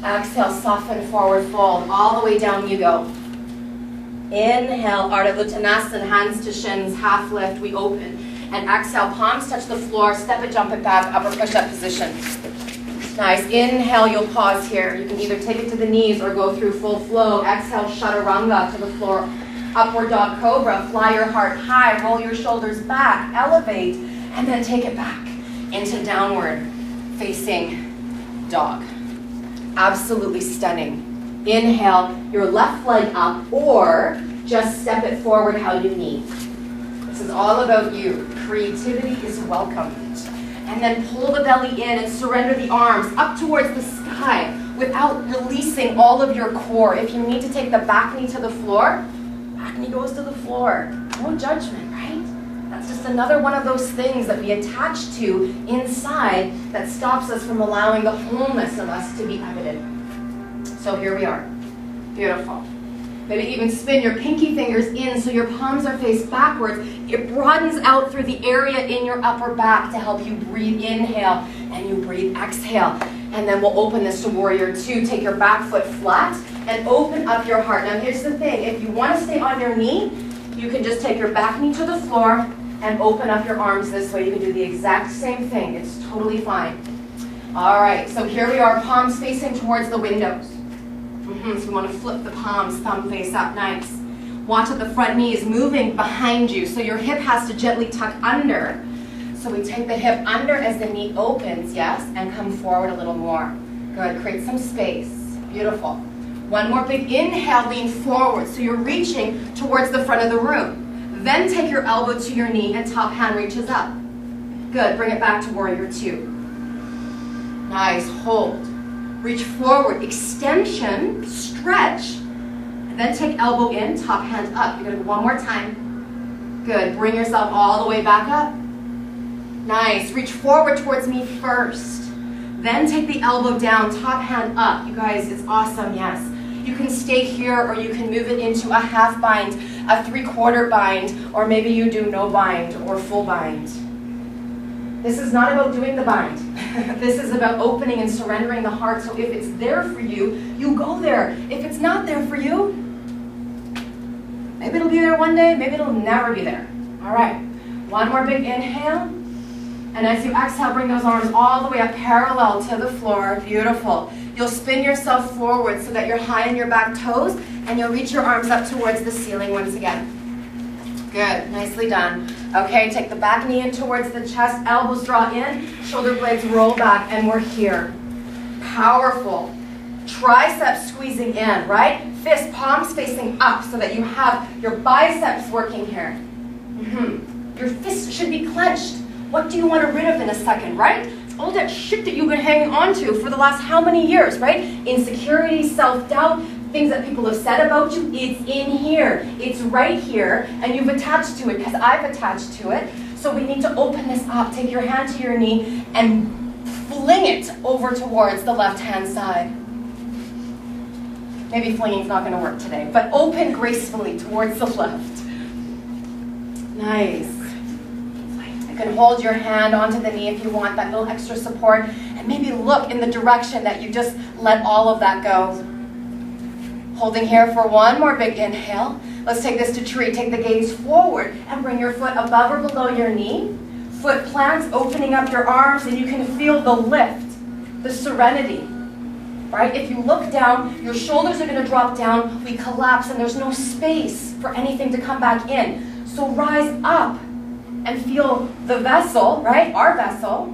[SPEAKER 1] Exhale, soften, forward fold. All the way down you go. Inhale, Ardha Uttanasana, hands to shins, half lift, we open. And exhale, palms touch the floor, step it, jump it back, upper push-up position. Nice. Inhale, you'll pause here. You can either take it to the knees or go through full flow. Exhale, chaturanga to the floor. Upward dog cobra, fly your heart high, roll your shoulders back, elevate, and then take it back into downward facing dog. Absolutely stunning. Inhale, your left leg up, or just step it forward how you need. This is all about you. Creativity is welcomed. And then pull the belly in and surrender the arms up towards the sky without releasing all of your core. If you need to take the back knee to the floor, back knee goes to the floor. No judgment, right? That's just another one of those things that we attach to inside that stops us from allowing the wholeness of us to be evident. So here we are. Beautiful. Maybe even spin your pinky fingers in so your palms are faced backwards. It broadens out through the area in your upper back to help you breathe. Inhale and you breathe. Exhale. And then we'll open this to warrior two. Take your back foot flat and open up your heart. Now here's the thing. If you want to stay on your knee, you can just take your back knee to the floor and open up your arms this way. You can do the exact same thing. It's totally fine. All right, so here we are, palms facing towards the windows. So we want to flip the palms, thumb face up, nice. Watch that the front knee is moving behind you, so your hip has to gently tuck under. So we take the hip under as the knee opens, yes, and come forward a little more. Good, create some space, beautiful. One more big inhale, lean forward, so you're reaching towards the front of the room. Then take your elbow to your knee and top hand reaches up. Good, bring it back to warrior two. Nice, hold. Reach forward, extension, stretch, and then take elbow in, top hand up. You're gonna go one more time. Good, bring yourself all the way back up. Nice, reach forward towards me first. Then take the elbow down, top hand up. You guys, it's awesome, yes. You can stay here or you can move it into a half bind, a 3/4 bind, or maybe you do no bind or full bind. This is not about doing the bind. This is about opening and surrendering the heart. So if it's there for you, you go there. If it's not there for you, maybe it'll be there one day, maybe it'll never be there. All right, one more big inhale. And as you exhale, bring those arms all the way up parallel to the floor. Beautiful. You'll spin yourself forward so that you're high on your back toes, and you'll reach your arms up towards the ceiling once again. Good, nicely done. Okay, take the back knee in towards the chest, elbows draw in, shoulder blades roll back, and we're here. Powerful. triceps squeezing in, right? Fist, palms facing up so that you have your biceps working here. Your fists should be clenched. What do you want to rid of in a second, right? All that shit that you've been hanging on to for the last how many years, right? Insecurity, self-doubt, things that people have said about you, it's in here. It's right here, and you've attached to it because I've attached to it. So we need to open this up. Take your hand to your knee and fling it over towards the left-hand side. Maybe flinging's not going to work today, but open gracefully towards the left. Nice. You can hold your hand onto the knee if you want that little extra support, and maybe look in the direction that you just let all of that go. Holding here for one more big inhale. Let's take this to tree. Take the gaze forward and bring your foot above or below your knee. Foot plants, opening up your arms, and you can feel the lift, the serenity. Right? If you look down, your shoulders are going to drop down. We collapse, and there's no space for anything to come back in. So rise up and feel the vessel, right? Our vessel,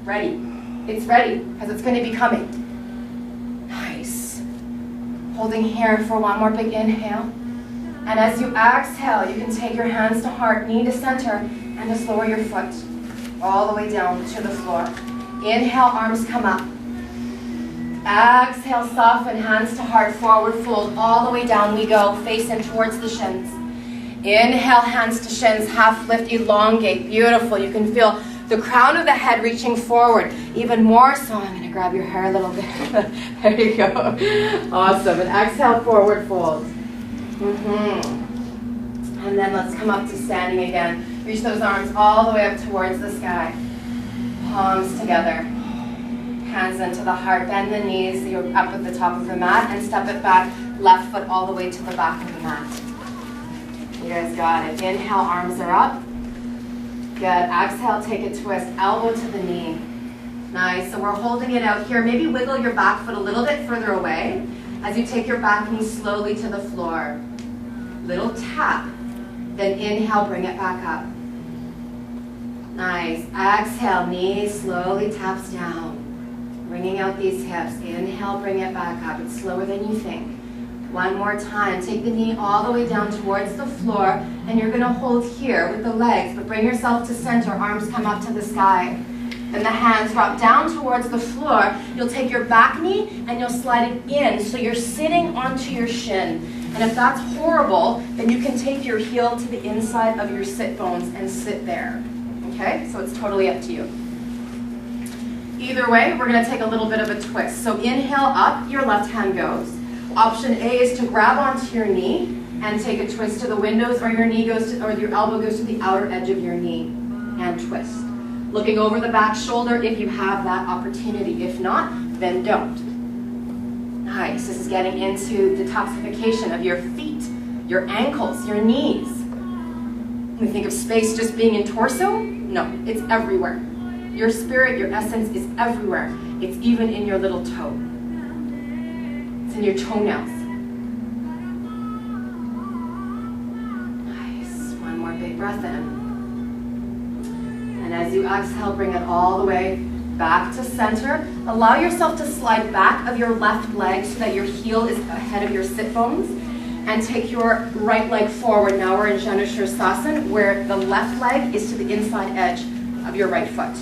[SPEAKER 1] ready. It's ready because it's going to be coming. Nice. Holding here for one more big inhale. And as you exhale, you can take your hands to heart, knee to center, and just lower your foot all the way down to the floor. Inhale, arms come up. Exhale, soften, hands to heart, forward fold, all the way down we go, face in towards the shins. Inhale, hands to shins, half lift, elongate, beautiful. You can feel the crown of the head reaching forward, even more so. I'm going to grab your hair a little bit. There you go. Awesome. And exhale, forward fold. And then let's come up to standing again. Reach those arms all the way up towards the sky. Palms together. Hands into the heart. Bend the knees. You're up at the top of the mat. And step it back. Left foot all the way to the back of the mat. You guys got it. Inhale, arms are up. Good. Exhale, take a twist. Elbow to the knee. Nice. So we're holding it out here. Maybe wiggle your back foot a little bit further away as you take your back knee slowly to the floor. Little tap. Then inhale, bring it back up. Nice. Exhale, knee slowly taps down. Bringing out these hips. Inhale, bring it back up. It's slower than you think. One more time. Take the knee all the way down towards the floor, and you're going to hold here with the legs, but bring yourself to center. Arms come up to the sky. Then the hands drop down towards the floor. You'll take your back knee and you'll slide it in so you're sitting onto your shin. And if that's horrible, then you can take your heel to the inside of your sit bones and sit there. Okay? So it's totally up to you. Either way, we're going to take a little bit of a twist. So inhale up, your left hand goes. Option A is to grab onto your knee and take a twist to the windows, or your knee goes to, or your elbow goes to the outer edge of your knee and twist. Looking over the back shoulder if you have that opportunity. If not, then don't. Nice. This is getting into detoxification of your feet, your ankles, your knees. We think of space just being in torso. No, it's everywhere. Your spirit, your essence is everywhere. It's even in your little toe. It's in your toenails. Nice. One more big breath in. And as you exhale, bring it all the way back to center. Allow yourself to slide back of your left leg so that your heel is ahead of your sit bones. And take your right leg forward. Now we're in Janushirasana, where the left leg is to the inside edge of your right foot.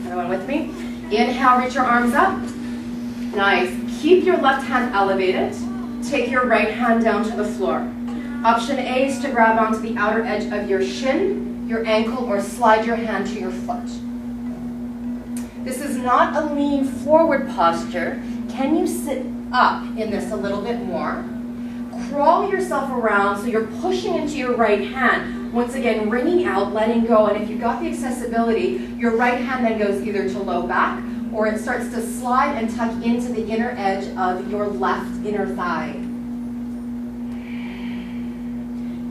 [SPEAKER 1] Everyone with me? Inhale, reach your arms up. Nice. Keep your left hand elevated. Take your right hand down to the floor. Option A is to grab onto the outer edge of your shin, your ankle, or slide your hand to your foot. This is not a lean forward posture. Can you sit up in this a little bit more? Crawl yourself around so you're pushing into your right hand. Once again, wringing out, letting go. And if you've got the accessibility, your right hand then goes either to low back, or it starts to slide and tuck into the inner edge of your left inner thigh.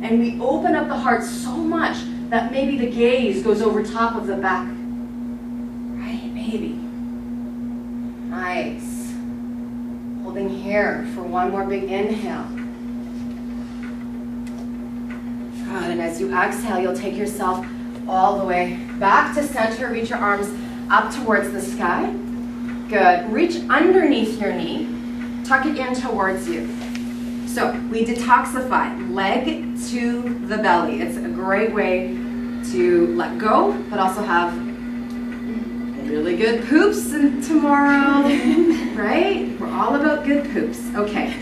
[SPEAKER 1] And we open up the heart so much that maybe the gaze goes over top of the back. Right? Maybe. Nice. Holding here for one more big inhale. Good. And as you exhale, you'll take yourself all the way back to center. Reach your arms up towards the sky. Good. Reach underneath your knee tuck it in towards you. So we detoxify, leg to the belly. It's a great way to let go, but also have really good poops tomorrow, right? We're all about good poops. Okay,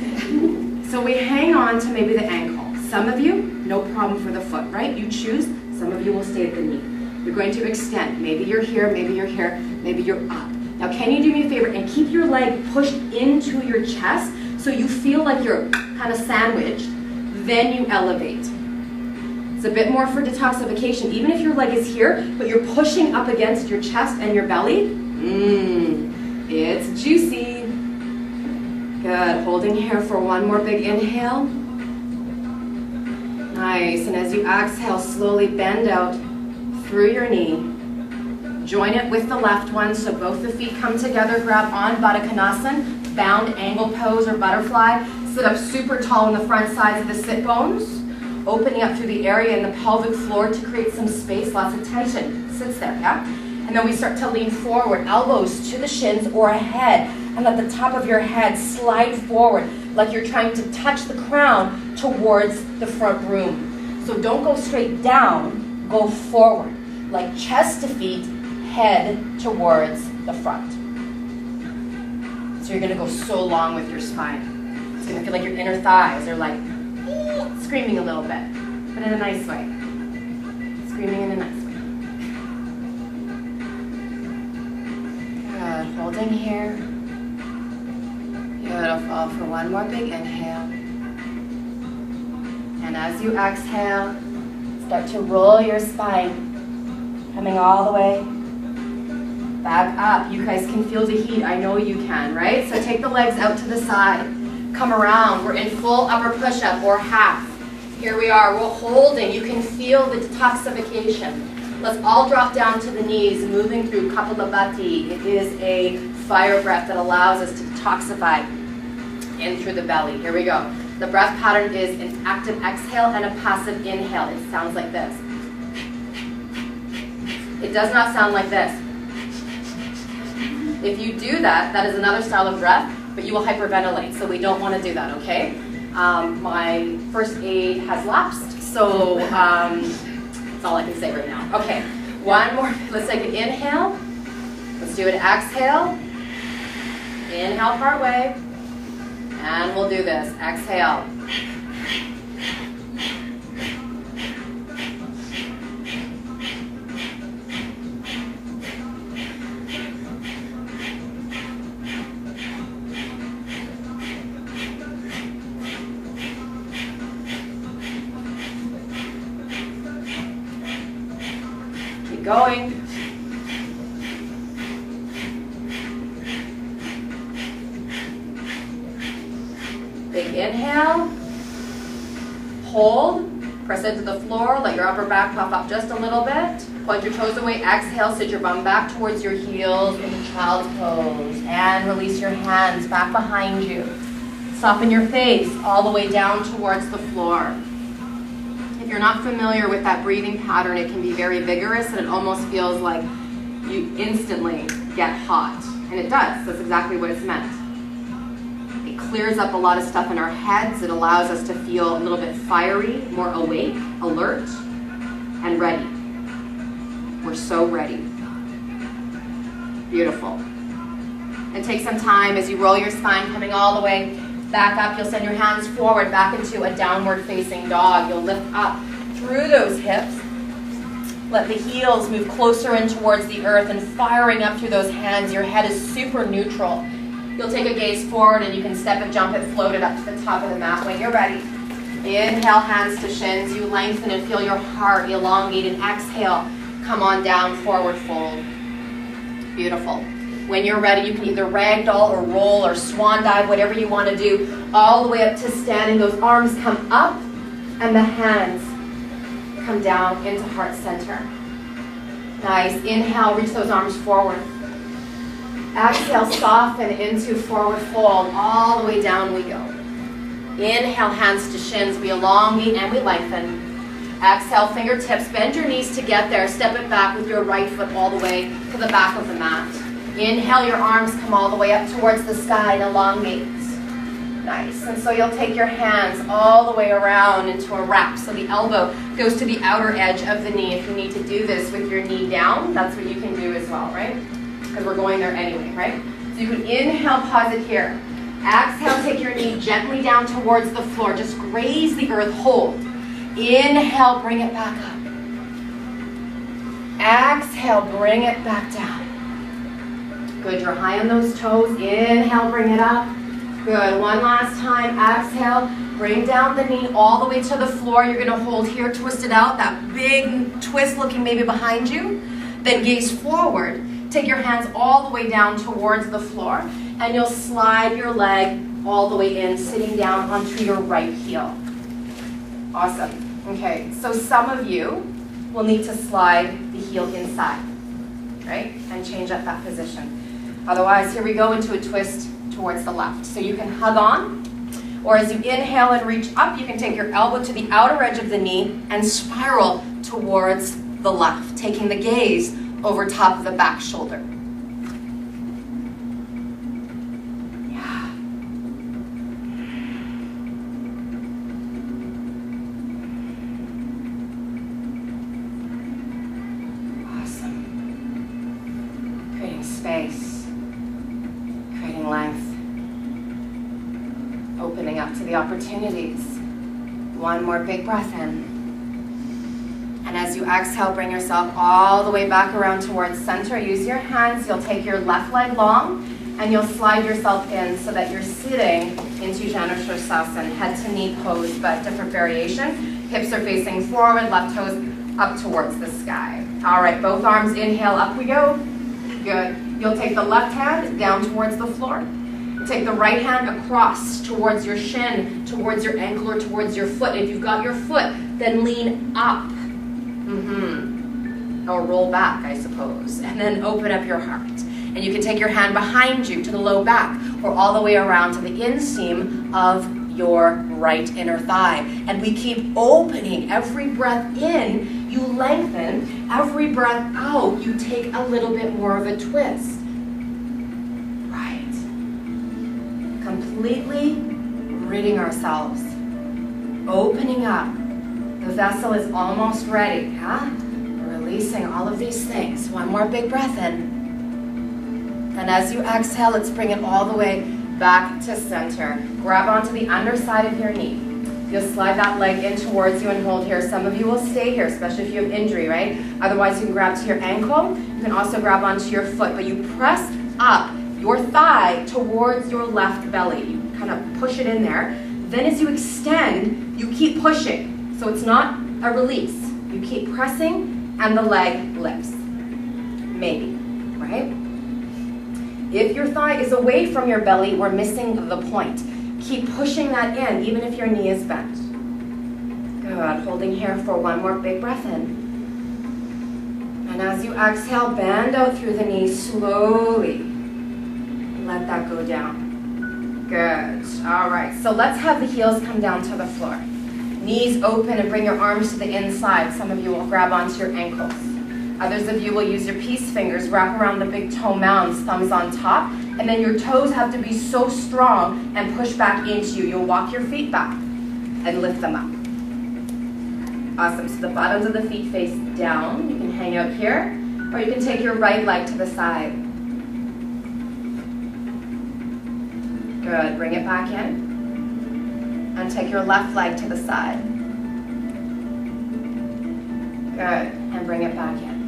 [SPEAKER 1] so we hang on to maybe the ankle. Some of you, no problem for the foot, right? You choose. Some of you will stay at the knee. You're going to extend. Maybe you're here, maybe you're here, maybe you're up. Now, can you do me a favor and keep your leg pushed into your chest so you feel like you're kind of sandwiched, then you elevate. It's a bit more for detoxification. Even if your leg is here, but you're pushing up against your chest and your belly, it's juicy. Good, holding here for one more big inhale. Nice, and as you exhale, slowly bend out through your knee. Join it with the left one, so both the feet come together, grab on Baddha Konasana, bound angle pose or butterfly. Sit up super tall on the front sides of the sit bones, opening up through the area in the pelvic floor to create some space, lots of tension. Sits there, yeah? And then we start to lean forward, elbows to the shins or ahead, and let the top of your head slide forward like you're trying to touch the crown towards the front room. So don't go straight down, go forward, like chest to feet, head towards the front. So you're gonna go so long with your spine. It's gonna feel like your inner thighs are like screaming a little bit, but in a nice way. Screaming in a nice way. Good, holding here. Beautiful, for one more big inhale. And as you exhale, start to roll your spine, coming all the way back up. You guys can feel the heat, I know you can, right? So take the legs out to the side, come around. We're in full upper push-up or half. Here we are, we're holding. You can feel the detoxification. Let's all drop down to the knees, moving through Kapalabhati. It is a fire breath that allows us to detoxify in through the belly. Here we go. The breath pattern is an active exhale and a passive inhale. It sounds like this. It does not sound like this. If you do that, that is another style of breath, but you will hyperventilate, so we don't want to do that, okay? My first aid has lapsed, so that's all I can say right now. Okay, one more. Let's take an inhale. Let's do an exhale. Inhale part way. And we'll do this. Exhale. Keep going. Big inhale, hold, press into the floor, let your upper back puff up just a little bit, point your toes away, exhale, sit your bum back towards your heels in child's pose, and release your hands back behind you. Soften your face all the way down towards the floor. If you're not familiar with that breathing pattern, it can be very vigorous and it almost feels like you instantly get hot, and it does, that's exactly what it's meant. Clears up a lot of stuff in our heads. It allows us to feel a little bit fiery, more awake, alert, and ready. We're so ready. Beautiful. And take some time as you roll your spine, coming all the way back up. You'll send your hands forward, back into a downward facing dog. You'll lift up through those hips. Let the heels move closer in towards the earth and firing up through those hands. Your head is super neutral. You'll take a gaze forward and you can step it, jump it, float it up to the top of the mat when you're ready. Inhale, hands to shins. You lengthen and feel your heart elongate, and exhale, come on down, forward fold. Beautiful. When you're ready, you can either ragdoll or roll or swan dive, whatever you want to do, all the way up to standing. Those arms come up and the hands come down into heart center. Nice. Inhale, reach those arms forward. Exhale, soften into forward fold. All the way down we go. Inhale, hands to shins. We elongate and we lengthen. Exhale, fingertips. Bend your knees to get there. Step it back with your right foot all the way to the back of the mat. Inhale, your arms come all the way up towards the sky and elongate. Nice. And so you'll take your hands all the way around into a wrap. So the elbow goes to the outer edge of the knee. If you need to do this with your knee down, that's what you can do as well, right? Because we're going there anyway, right? So you can inhale, pause it here. Exhale, take your knee gently down towards the floor. Just graze the earth, hold. Inhale, bring it back up. Exhale, bring it back down. Good, you're high on those toes. Inhale, bring it up. Good, one last time. Exhale, bring down the knee all the way to the floor. You're gonna hold here, twist it out, that big twist looking maybe behind you. Then gaze forward. Take your hands all the way down towards the floor, and you'll slide your leg all the way in, sitting down onto your right heel. Awesome. Okay, so some of you will need to slide the heel inside, right? And change up that position. Otherwise, here we go into a twist towards the left. So you can hug on, or as you inhale and reach up, you can take your elbow to the outer edge of the knee and spiral towards the left, taking the gaze over top of the back shoulder. Yeah. Awesome. Creating space, creating length, opening up to the opportunities. One more big breath in. And as you exhale, bring yourself all the way back around towards center. Use your hands. You'll take your left leg long, and you'll slide yourself in so that you're sitting into Janushirasana, head to knee pose, but different variation. Hips are facing forward, left toes up towards the sky. All right, both arms, inhale, up we go. Good. You'll take the left hand down towards the floor. Take the right hand across towards your shin, towards your ankle, or towards your foot. If you've got your foot, then lean up. Or roll back, I suppose. And then open up your heart. And you can take your hand behind you to the low back, or all the way around to the inseam of your right inner thigh. And we keep opening. Every breath in, you lengthen. Every breath out, you take a little bit more of a twist. Right. Completely ridding ourselves. Opening up. The vessel is almost ready, huh? Releasing all of these things. One more big breath in. And as you exhale, let's bring it all the way back to center. Grab onto the underside of your knee. You'll slide that leg in towards you and hold here. Some of you will stay here, especially if you have injury, right? Otherwise, you can grab to your ankle. You can also grab onto your foot, but you press up your thigh towards your left belly. You kind of push it in there. Then as you extend, you keep pushing. So it's not a release. You keep pressing and the leg lifts. Maybe, right? If your thigh is away from your belly, we're missing the point. Keep pushing that in, even if your knee is bent. Good, holding here for one more big breath in. And as you exhale, bend out through the knee slowly. Let that go down. Good, all right. So let's have the heels come down to the floor. Knees open and bring your arms to the inside. Some of you will grab onto your ankles. Others of you will use your peace fingers, wrap around the big toe mounds, thumbs on top, and then your toes have to be so strong and push back into you. You'll walk your feet back and lift them up. Awesome, so the bottoms of the feet face down. You can hang out here, or you can take your right leg to the side. Good, bring it back in. And take your left leg to the side. Good, and bring it back in.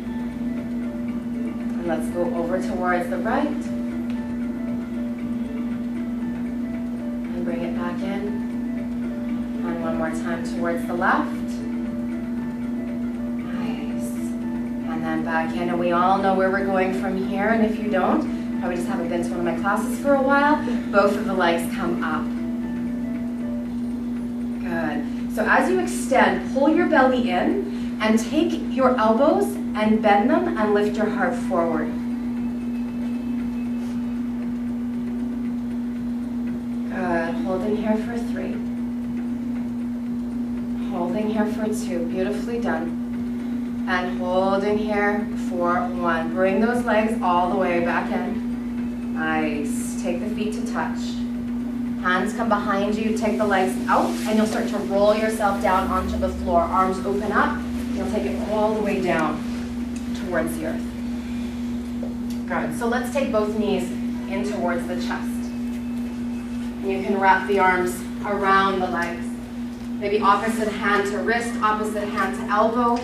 [SPEAKER 1] And let's go over towards the right. And bring it back in. And one more time towards the left. Nice. And then back in, and we all know where we're going from here, and if you don't, probably just haven't been to one of my classes for a while, both of the legs come up. Good. So as you extend, pull your belly in and take your elbows and bend them and lift your heart forward. Good. Holding here for 3. Holding here for 2. Beautifully done. And holding here for 1. Bring those legs all the way back in. Nice. Take the feet to touch. Hands come behind you, take the legs out, and you'll start to roll yourself down onto the floor. Arms open up, you'll take it all the way down towards the earth. Good, so let's take both knees in towards the chest. And you can wrap the arms around the legs. Maybe opposite hand to wrist, opposite hand to elbow.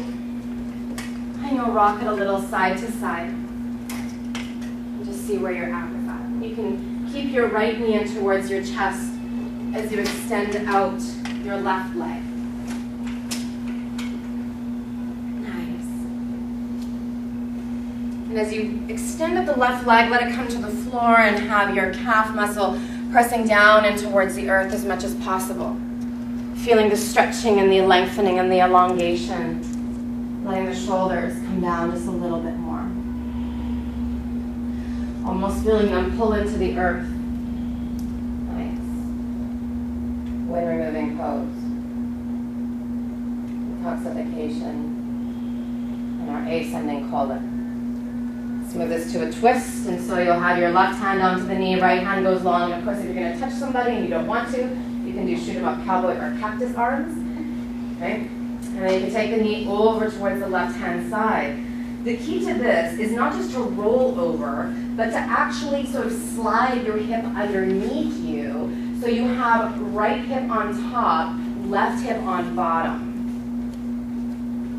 [SPEAKER 1] And you'll rock it a little side to side. And just see where you're at with that. You can keep your right knee in towards your chest as you extend out your left leg. Nice. And as you extend up the left leg, let it come to the floor and have your calf muscle pressing down and towards the earth as much as possible. Feeling the stretching and the lengthening and the elongation. Letting the shoulders come down just a little bit more. Almost feeling them pull into the earth. Nice. Wind removing pose. Detoxification. And our ascending colon. Let's move this to a twist, and so you'll have your left hand onto the knee, right hand goes long. And of course, if you're going to touch somebody and you don't want to, you can do shoot 'em up cowboy or cactus arms. Okay? And then you can take the knee over towards the left-hand side. The key to this is not just to roll over, but to actually sort of slide your hip underneath you so you have right hip on top, left hip on bottom.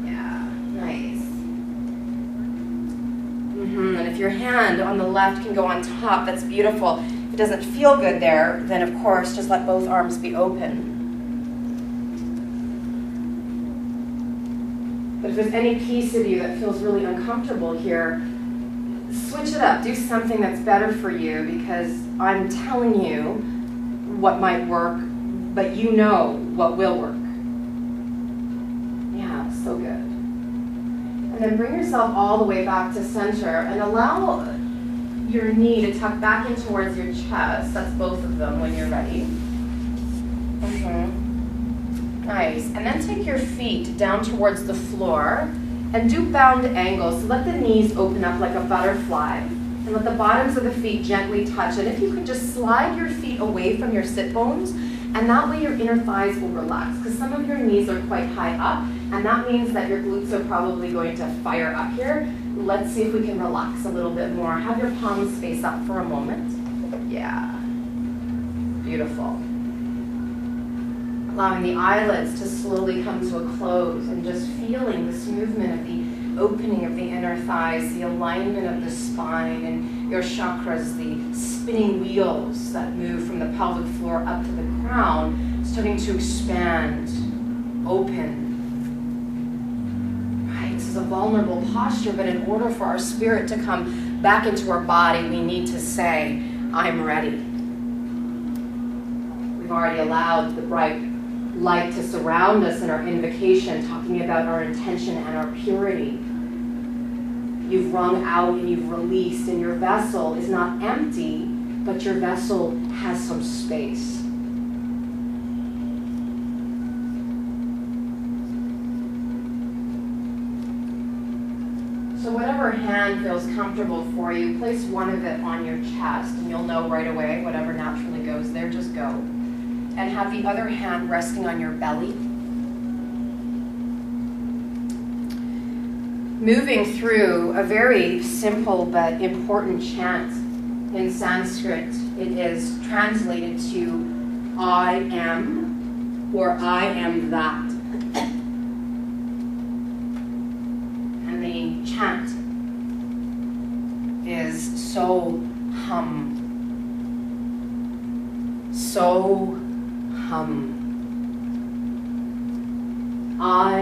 [SPEAKER 1] Yeah, nice. And if your hand on the left can go on top, that's beautiful. If it doesn't feel good there, then of course just let both arms be open. But if there's any piece of you that feels really uncomfortable here, switch it up. Do something that's better for you, because I'm telling you what might work, but you know what will work. Yeah, so good. And then bring yourself all the way back to center and allow your knee to tuck back in towards your chest. That's both of them when you're ready. Nice. And then take your feet down towards the floor and do bound angles. So let the knees open up like a butterfly and let the bottoms of the feet gently touch. And if you could just slide your feet away from your sit bones, and that way your inner thighs will relax, because some of your knees are quite high up, and that means that your glutes are probably going to fire up here. Let's see if we can relax a little bit more. Have your palms face up for a moment. Yeah. Beautiful. Allowing the eyelids to slowly come to a close and just feeling this movement of the opening of the inner thighs, the alignment of the spine and your chakras, the spinning wheels that move from the pelvic floor up to the crown, starting to expand, open. Right, this is a vulnerable posture, but in order for our spirit to come back into our body, we need to say, I'm ready. We've already allowed the bright light to surround us in our invocation, talking about our intention and our purity. You've wrung out and you've released, and your vessel is not empty, but your vessel has some space. So whatever hand feels comfortable for you, place one of it on your chest, and you'll know right away, whatever naturally goes there, just go. And have the other hand resting on your belly. Moving through a very simple but important chant in Sanskrit. It is translated to I am, or I am that. And the chant is so hum. So hum. I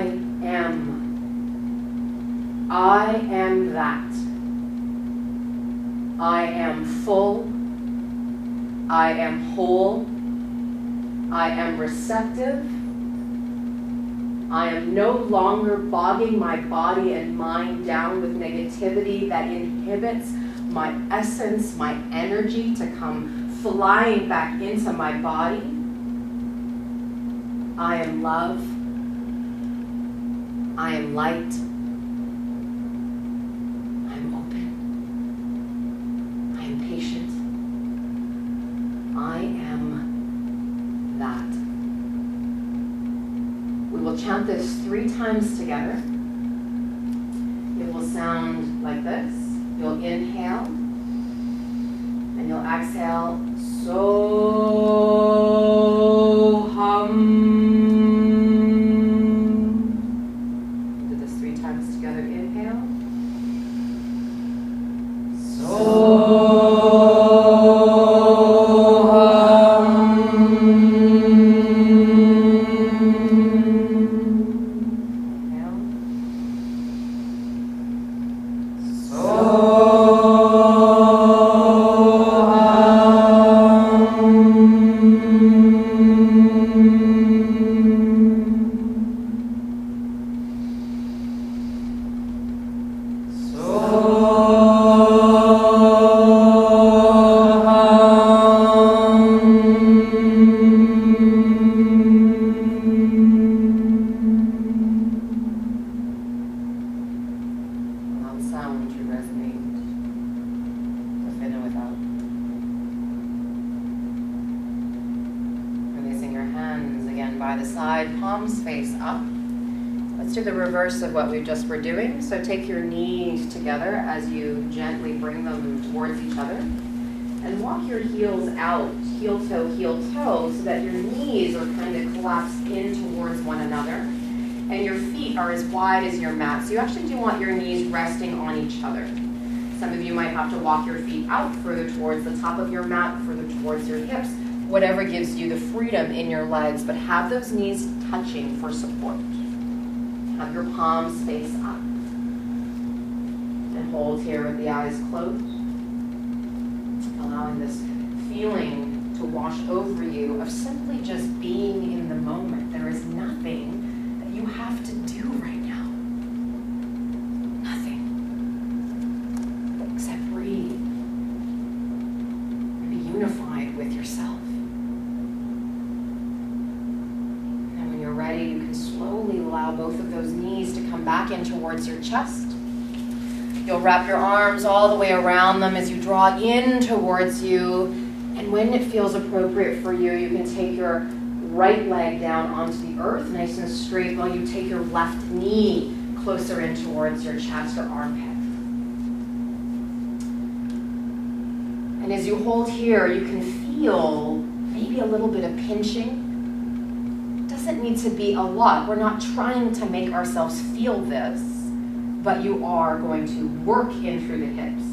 [SPEAKER 1] am that. I am full. I am whole. I am receptive. I am no longer bogging my body and mind down with negativity that inhibits my essence, my energy to come flying back into my body. I am love. I am light. I am open. I am patient. I am We will chant this 3 times together. It will sound like this. You'll inhale, and you'll exhale, Soham. Do this 3 times together. Inhale. Of what we just were doing. So take your knees together as you gently bring them towards each other, and walk your heels out, heel toe, so that your knees are kind of collapsed in towards one another, and your feet are as wide as your mat. So you actually do want your knees resting on each other. Some of you might have to walk your feet out further towards the top of your mat, further towards your hips, whatever gives you the freedom in your legs, but have those knees touching for support. Have your palms face up, and hold here with the eyes closed, allowing this feeling to wash over you of simply just being in the moment. There is nothing that you have to do right now. Nothing. Except breathe and be unified with yourself. Ready, you can slowly allow both of those knees to come back in towards your chest. You'll wrap your arms all the way around them as you draw in towards you. And when it feels appropriate for you, you can take your right leg down onto the earth, nice and straight, while you take your left knee closer in towards your chest or armpit. And as you hold here, you can feel maybe a little bit of pinching. Doesn't need to be a lot. We're not trying to make ourselves feel this, but you are going to work in through the hips.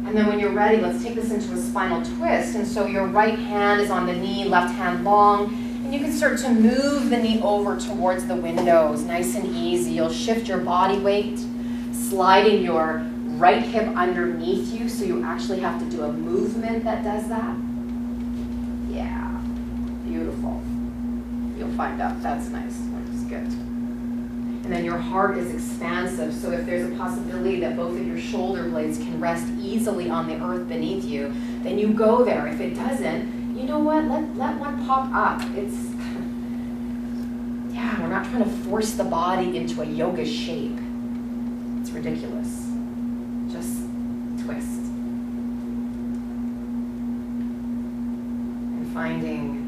[SPEAKER 1] And then when you're ready, let's take this into a spinal twist. And so your right hand is on the knee, left hand long, and you can start to move the knee over towards the windows, nice and easy. You'll shift your body weight, sliding your right hip underneath you, so you actually have to do a movement that does that. Yeah, beautiful. You'll find out that's nice. That's good. And then your heart is expansive, so if there's a possibility that both of your shoulder blades can rest easily on the earth beneath you, then you go there. If it doesn't, you know what? Let one pop up. Yeah, we're not trying to force the body into a yoga shape. It's ridiculous. Just twist. And finding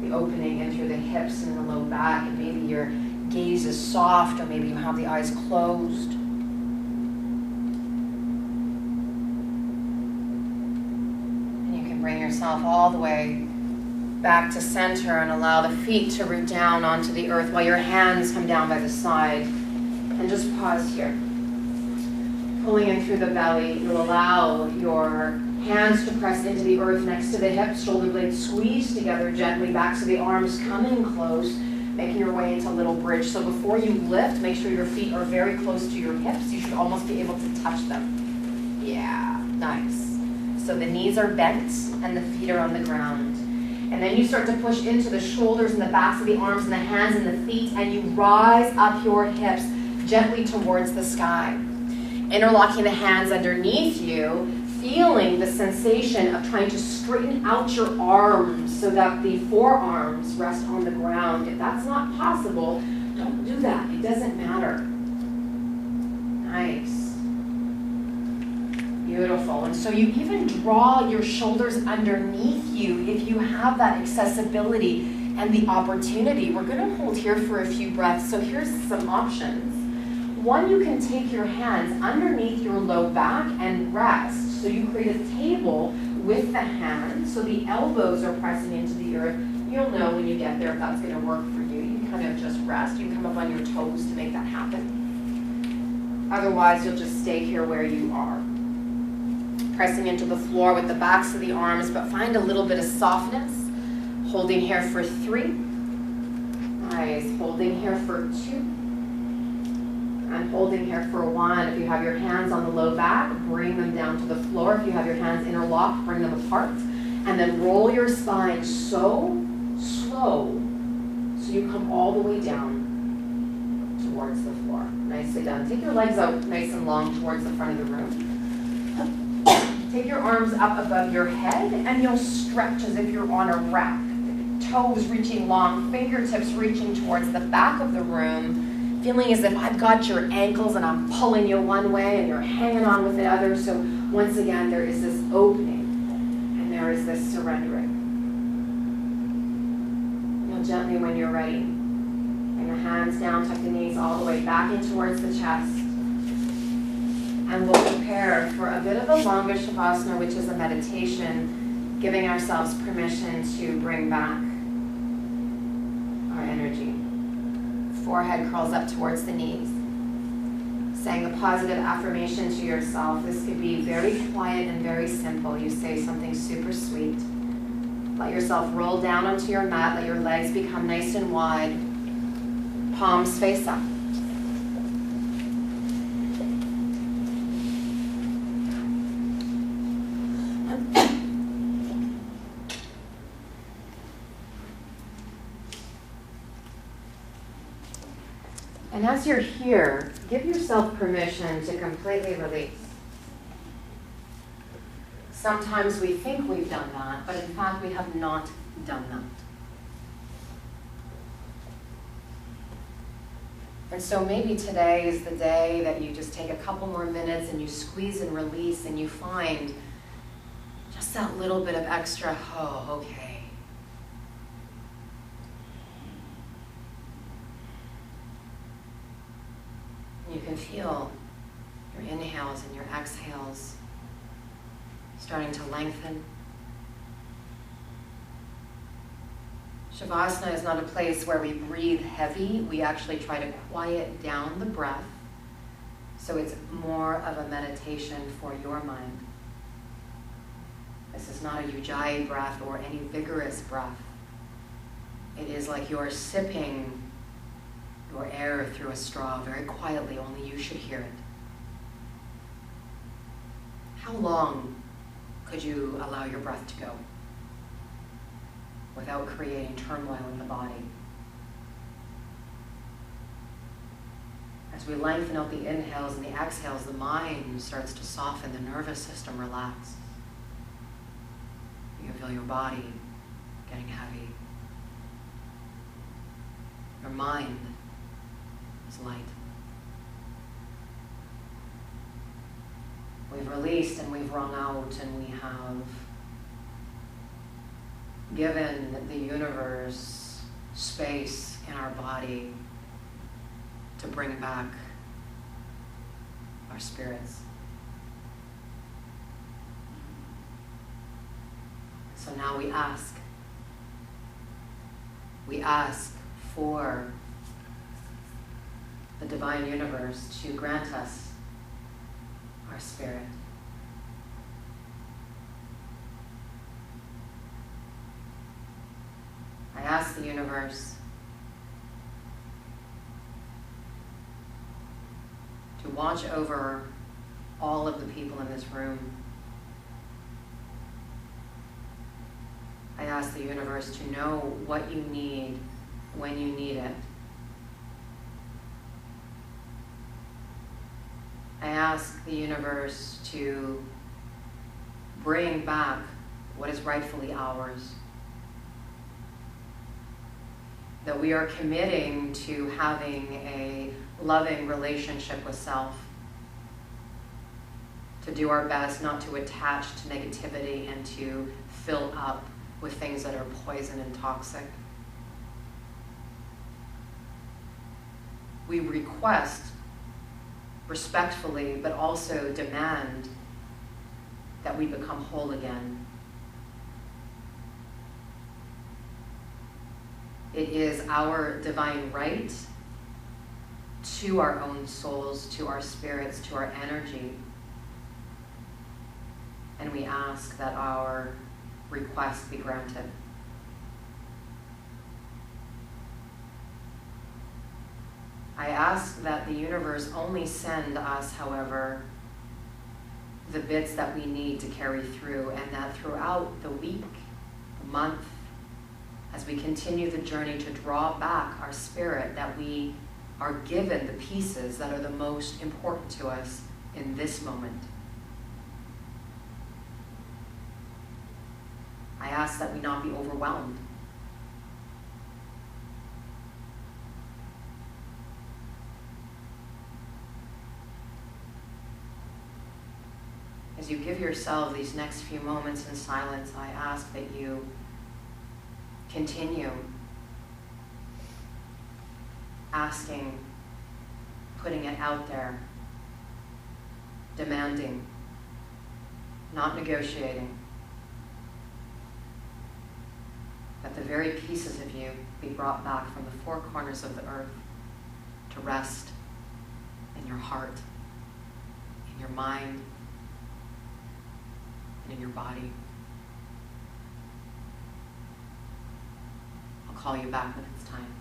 [SPEAKER 1] the opening in through the hips and the low back, and maybe your gaze is soft, or maybe you have the eyes closed. And you can bring yourself all the way back to center and allow the feet to root down onto the earth while your hands come down by the side. And just pause here. Pulling in through the belly, you'll allow your hands to press into the earth next to the hips, shoulder blades squeeze together gently back so the arms come in close, making your way into a little bridge. So before you lift, make sure your feet are very close to your hips. You should almost be able to touch them. Yeah, nice. So the knees are bent and the feet are on the ground. And then you start to push into the shoulders and the backs of the arms and the hands and the feet, and you rise up your hips gently towards the sky. Interlocking the hands underneath you, feeling the sensation of trying to straighten out your arms so that the forearms rest on the ground. If that's not possible, don't do that. It doesn't matter. Nice. Beautiful. And so you even draw your shoulders underneath you if you have that accessibility, and the opportunity. We're going to hold here for a few breaths. So here's some options. One, you can take your hands underneath your low back and rest. So you create a table with the hands, so the elbows are pressing into the earth. You'll know when you get there if that's going to work for you. You kind of just rest. You can come up on your toes to make that happen. Otherwise, you'll just stay here where you are. Pressing into the floor with the backs of the arms, but find a little bit of softness. Holding here for 3. Nice. Holding here for 2. And holding here for 1. If you have your hands on the low back, bring them down to the floor. If you have your hands interlocked, bring them apart. And then roll your spine so slow so you come all the way down towards the floor. Nicely done. Take your legs out nice and long towards the front of the room. Take your arms up above your head and you'll stretch as if you're on a rack. Toes reaching long, fingertips reaching towards the back of the room, feeling as if I've got your ankles and I'm pulling you one way and you're hanging on with the other. So once again, there is this opening and there is this surrendering. Now gently when you're ready, bring the hands down, tuck the knees all the way back in towards the chest. And we'll prepare for a bit of a longer Shavasana, which is a meditation, giving ourselves permission to bring back our energy. Forehead curls up towards the knees. Saying a positive affirmation to yourself. This could be very quiet and very simple. You say something super sweet. Let yourself roll down onto your mat. Let your legs become nice and wide. Palms face up. And as you're here, give yourself permission to completely release. Sometimes we think we've done that, but in fact we have not done that. And so maybe today is the day that you just take a couple more minutes and you squeeze and release and you find just that little bit of extra, oh, okay. You can feel your inhales and your exhales starting to lengthen. Shavasana is not a place where we breathe heavy. We actually try to quiet down the breath, so it's more of a meditation for your mind. This is not a ujjayi breath or any vigorous breath. It is like you're sipping your air through a straw very quietly, only you should hear it. How long could you allow your breath to go without creating turmoil in the body? As we lengthen out the inhales and the exhales, the mind starts to soften, the nervous system relaxes. You can feel your body getting heavy. Your mind is light. We've released and we've wrung out and we have given the universe space in our body to bring back our spirits. So now we ask for the divine universe to grant us our spirit. I ask the universe to watch over all of the people in this room. I ask the universe to know what you need when you need it. I ask the universe to bring back what is rightfully ours. That we are committing to having a loving relationship with self. To do our best not to attach to negativity and to fill up with things that are poison and toxic. we request respectfully, but also demand that we become whole again. It is our divine right to our own souls, to our spirits, to our energy. And we ask that our request be granted. I ask that the universe only send us, however, the bits that we need to carry through, and that throughout the week, the month, as we continue the journey to draw back our spirit, that we are given the pieces that are the most important to us in this moment. I ask that we not be overwhelmed. As you give yourself these next few moments in silence, I ask that you continue asking, putting it out there, demanding, not negotiating, that the very pieces of you be brought back from the four corners of the earth to rest in your heart, in your mind, and in your body. I'll call you back when it's time.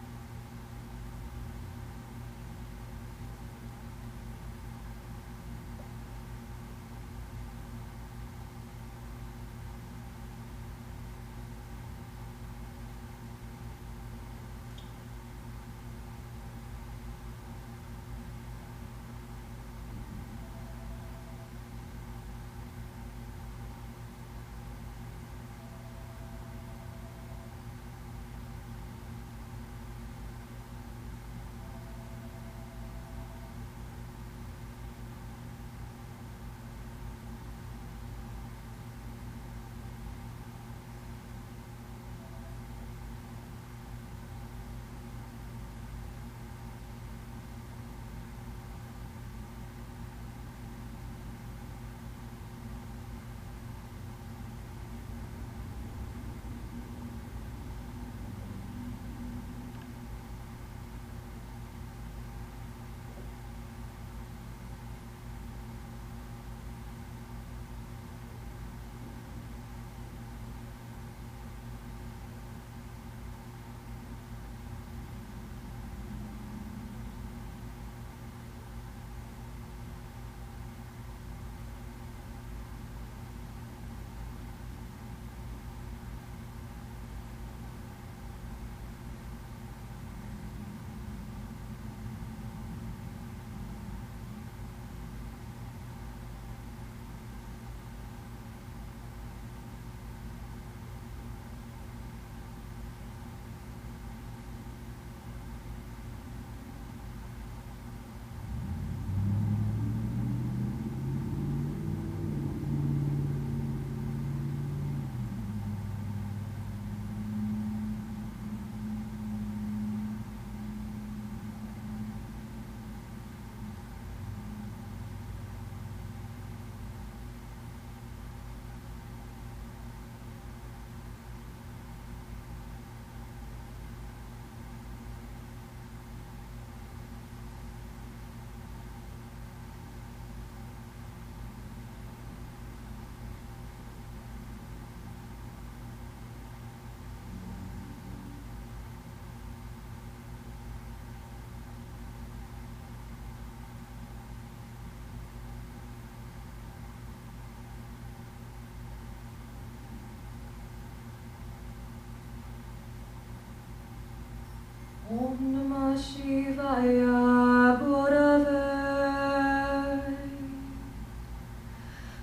[SPEAKER 1] Om Namah Shivaya Gurave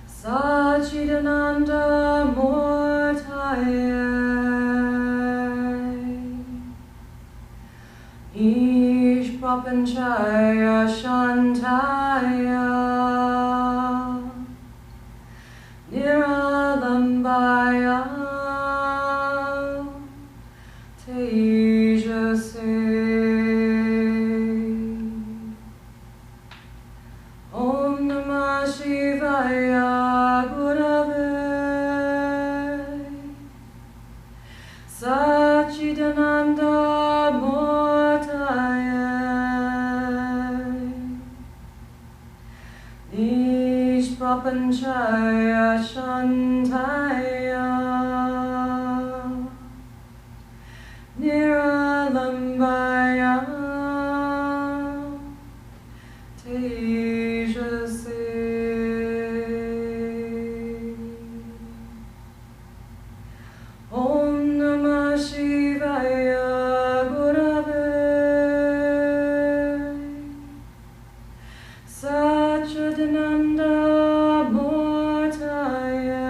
[SPEAKER 1] Sachidananda Murtaye Ish Prapanchaya Shantaya Niralambaya Tejase
[SPEAKER 2] prapanchaya shantaya niralambaya tejase. Om Namah Shivaya Gurave Satchidananda Murtaye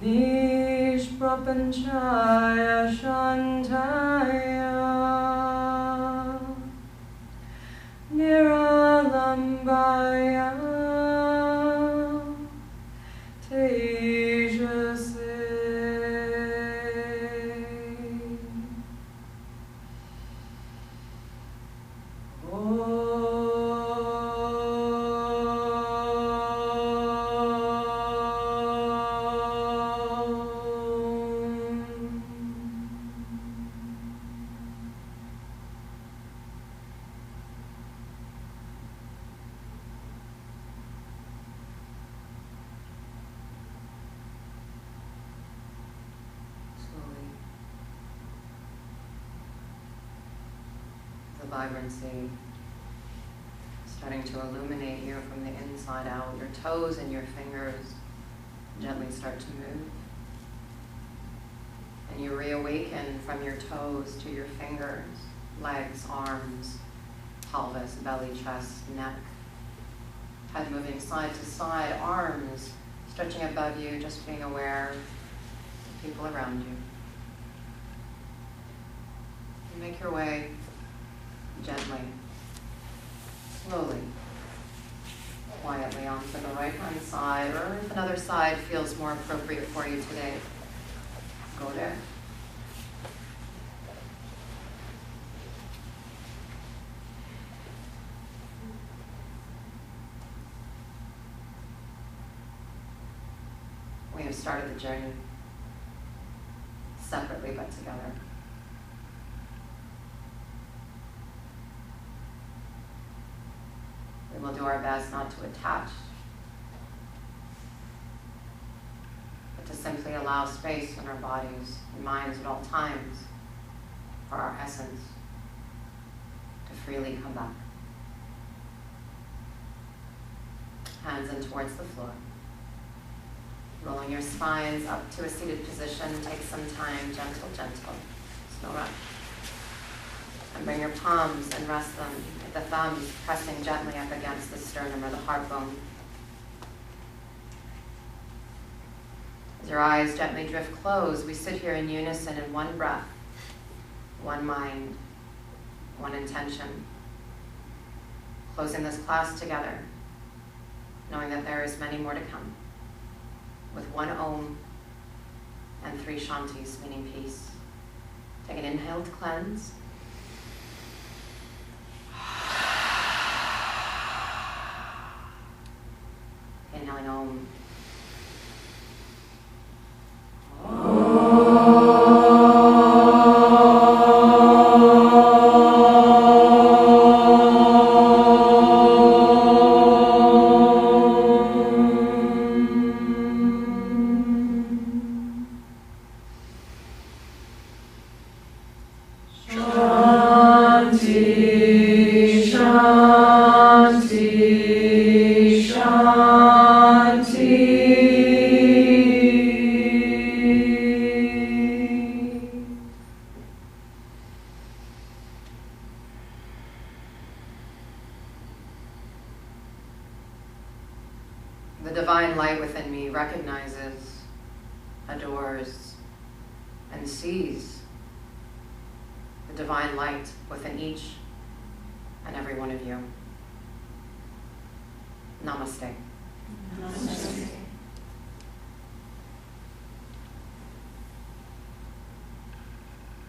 [SPEAKER 2] Nishprapanchaya Shantaya Niralambaya Tejase.
[SPEAKER 1] The vibrancy starting to illuminate you from the inside out. Your toes and your fingers gently start to move. And you reawaken from your toes to your fingers, legs, arms, pelvis, belly, chest, neck. Head moving side to side, arms stretching above you, just being aware of people around you. You make your way gently, slowly, quietly onto the right-hand side, or if another side feels more appropriate for you today, go there. We have started the journey separately but together. We will do our best not to attach, but to simply allow space in our bodies and minds at all times for our essence to freely come back. Hands in towards the floor. Rolling your spines up to a seated position. Take some time, gentle, gentle. There's no rush. And bring your palms and rest them, with the thumbs pressing gently up against the sternum or the heart bone. As your eyes gently drift closed, we sit here in unison in one breath, one mind, one intention. Closing this class together, knowing that there is many more to come, with one Om and 3 Shantis, meaning peace. Take an inhale to cleanse. Inhaling Om. The divine light within me recognizes, adores, and sees the divine light within each and every one of you. Namaste.
[SPEAKER 2] Namaste.